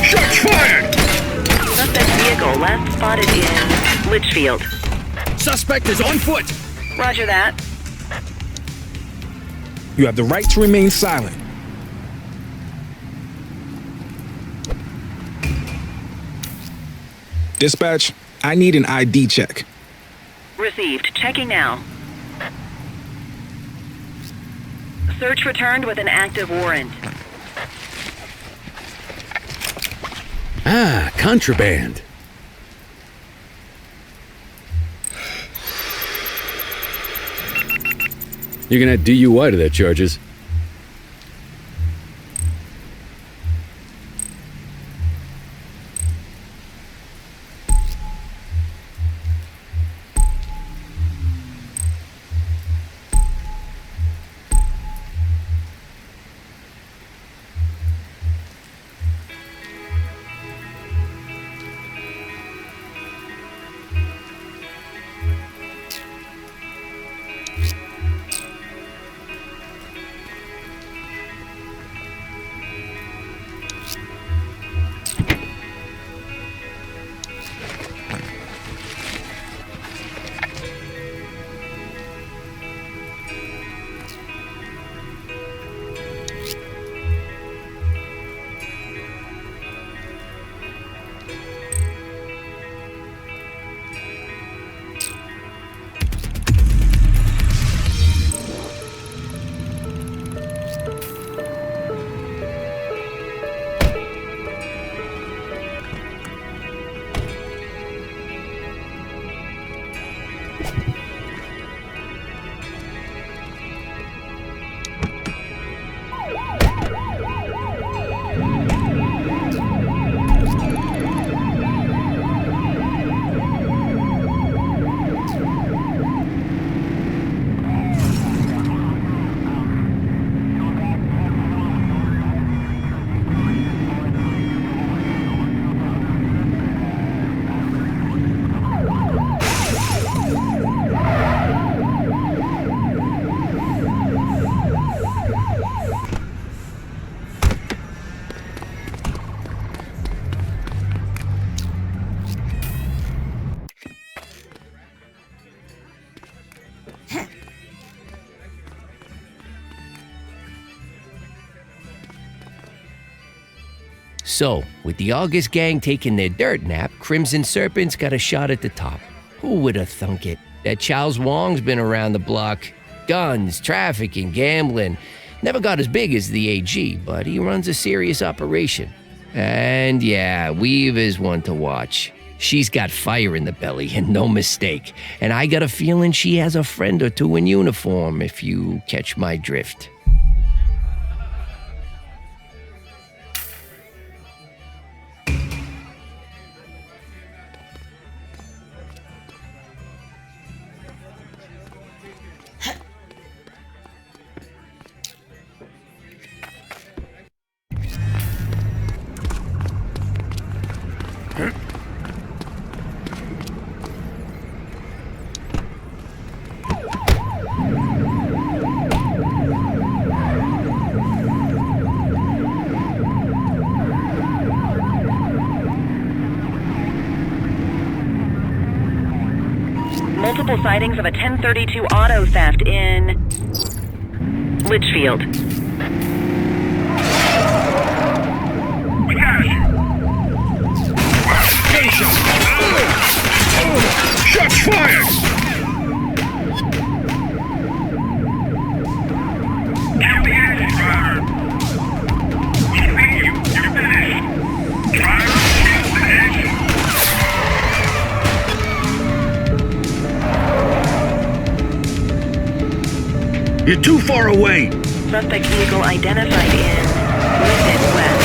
Shots fired! Suspect vehicle last spotted in Litchfield. Suspect is on foot! Roger that. You have the right to remain silent. Dispatch, I need an ID check. Received. Checking now. Search returned with an active warrant. Ah, contraband. You're gonna add DUI to that charges. So, with the August gang taking their dirt nap, Crimson Serpent's got a shot at the top. Who would have thunk it? That Charles Wong's been around the block. Guns, trafficking, gambling. Never got as big as the AG, but he runs a serious operation. And yeah, Weave is one to watch. She's got fire in the belly, and no mistake. And I got a feeling she has a friend or two in uniform, if you catch my drift. Multiple sightings of a 1032 auto theft in Litchfield. We got it! Shots fired! Kill the engine driver! We see you! You're finished! Driver, kill the engine! You're too far away. Suspect vehicle identified in Linden West.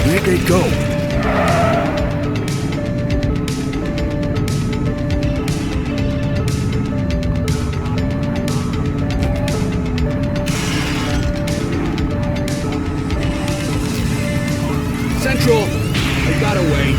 Where'd they go? Central! They got away.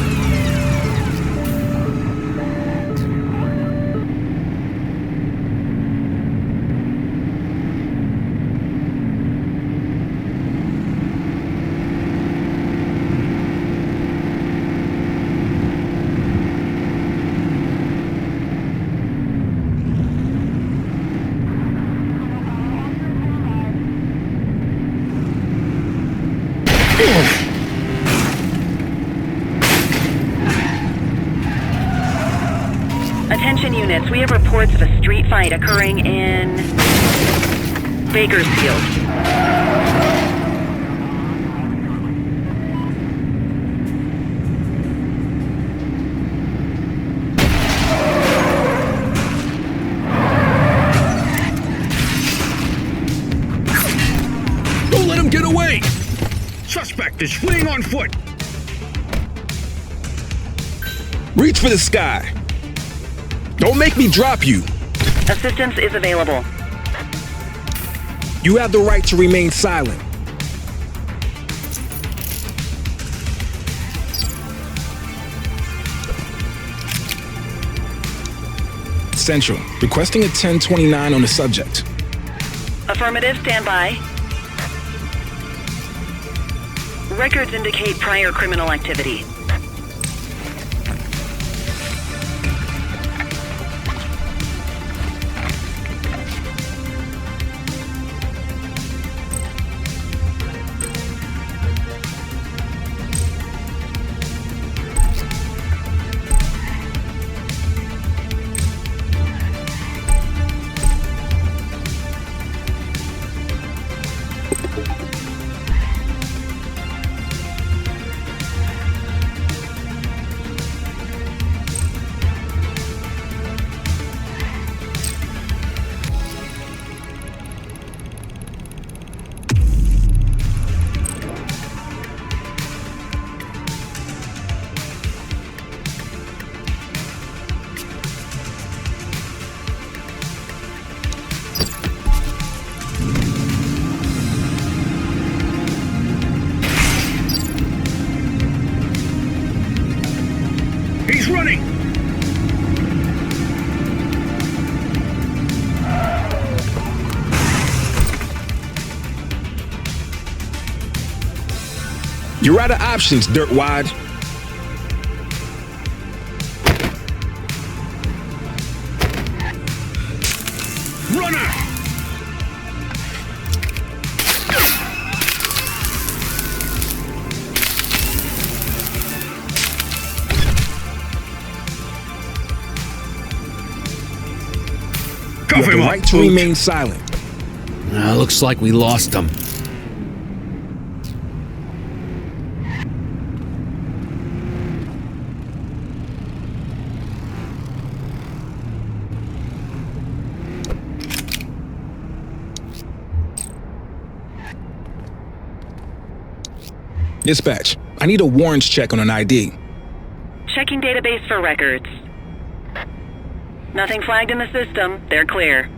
Attention units, we have reports of a street fight occurring in Bakersfield. Don't let him get away! Suspect is fleeing on foot! Reach for the sky. Don't make me drop you. Assistance is available. You have the right to remain silent. Central, requesting a 1029 on the subject. Affirmative, stand by. Records indicate prior criminal activity. He's running! You're out of options, dirtwad. Runner! You have the right to remain silent. Looks like we lost him. Dispatch, I need a warrants check on an ID. Checking database for records. Nothing flagged in the system. They're clear.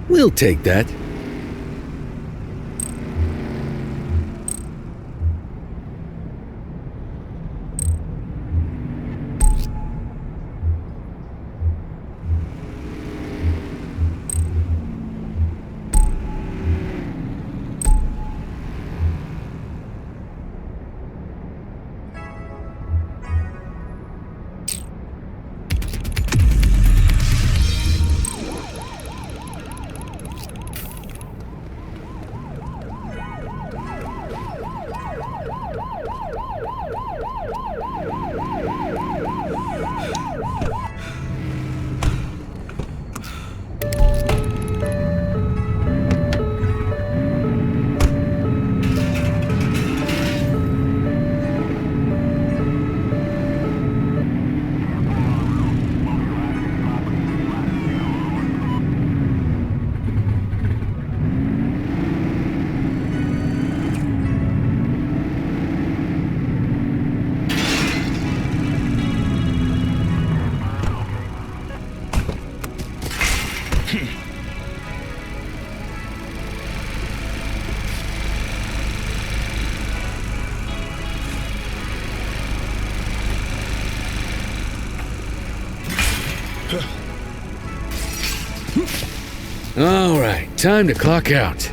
We'll take that. All right, time to clock out.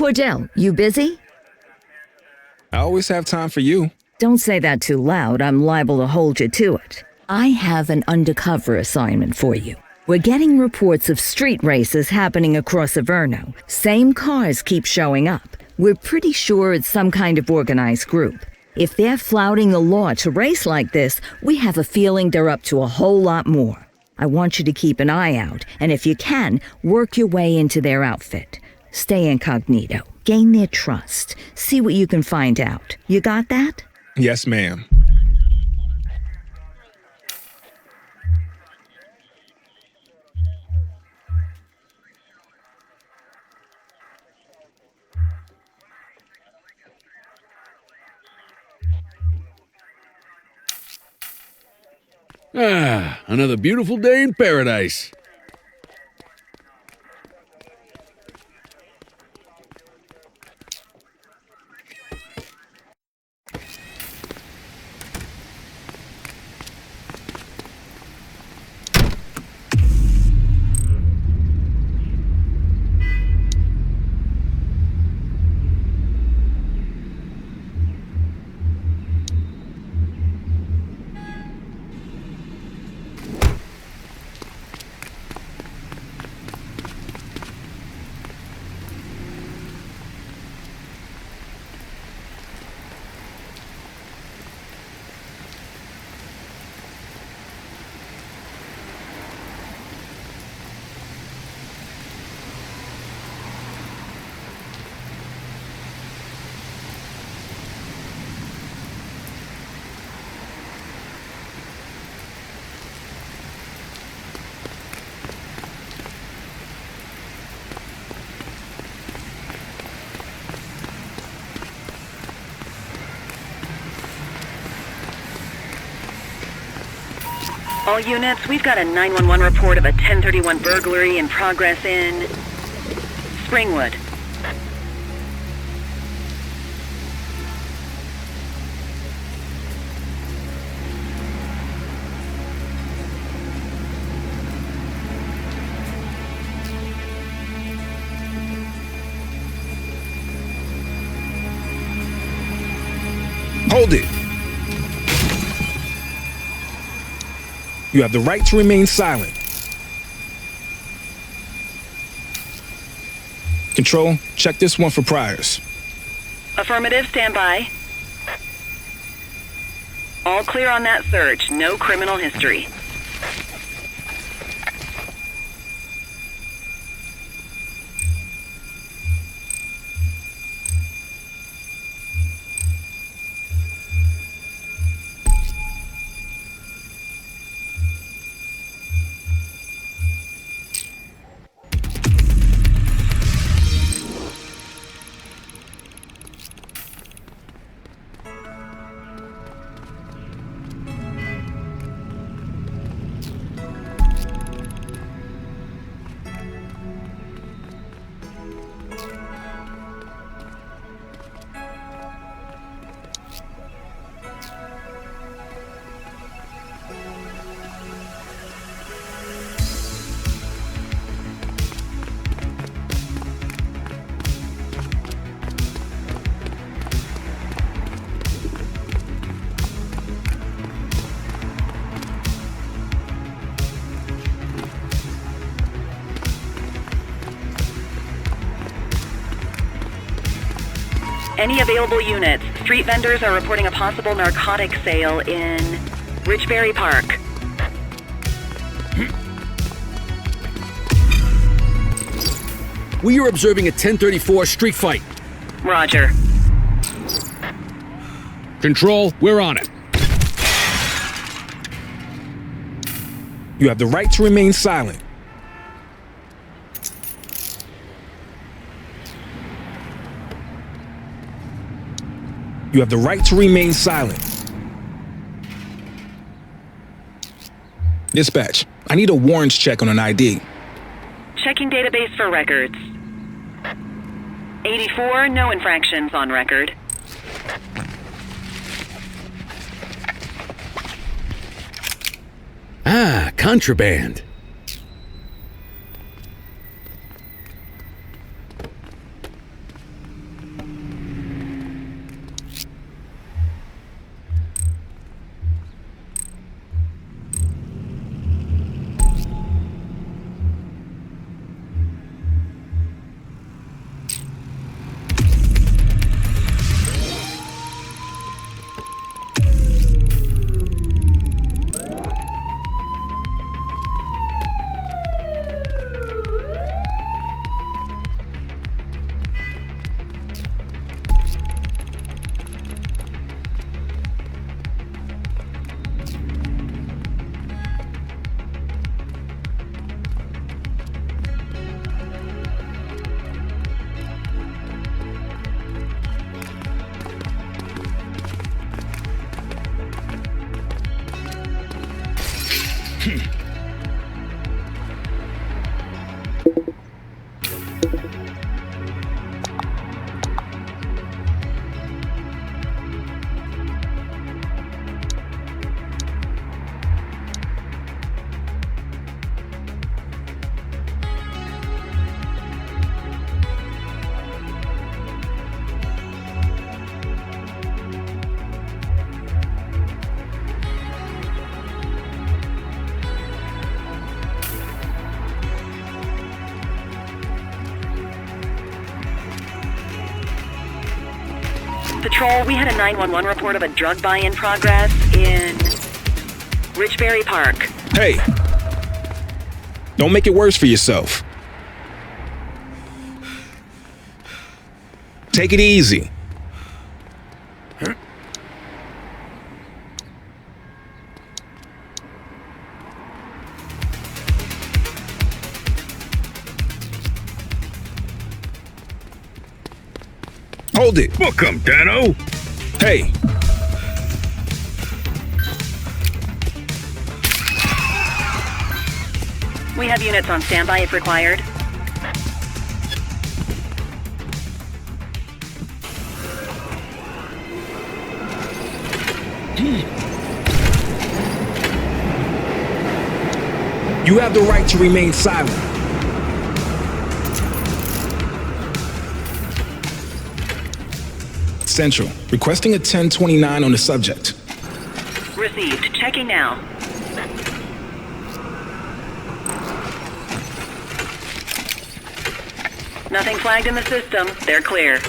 Cordell, you busy? I always have time for you. Don't say that too loud. I'm liable to hold you to it. I have an undercover assignment for you. We're getting reports of street races happening across Averno. Same cars keep showing up. We're pretty sure it's some kind of organized group. If they're flouting the law to race like this, we have a feeling they're up to a whole lot more. I want you to keep an eye out, and if you can, work your way into their outfit. Stay incognito. Gain their trust. See what you can find out. You got that? Yes, ma'am. Ah, another beautiful day in paradise. All units, we've got a 911 report of a 1031 burglary in progress in Springwood. Hold it. You have the right to remain silent. Control, check this one for priors. Affirmative, stand by. All clear on that search. No criminal history. Any available units? Street vendors are reporting a possible narcotic sale in Richberry Park. We are observing a 1034 street fight. Roger. Control, we're on it. You have the right to remain silent. You have the right to remain silent. Dispatch, I need a warrants check on an ID. Checking database for records. 84, no infractions on record. Ah, contraband. Patrol, we had a 911 report of a drug buy in progress in Richberry Park. Hey, don't make it worse for yourself. Take it easy. Hold it. Book 'em, Dano. Hey. We have units on standby if required. You have the right to remain silent. Central, requesting a 1029 on the subject. Received. Checking now. Nothing flagged in the system. They're clear.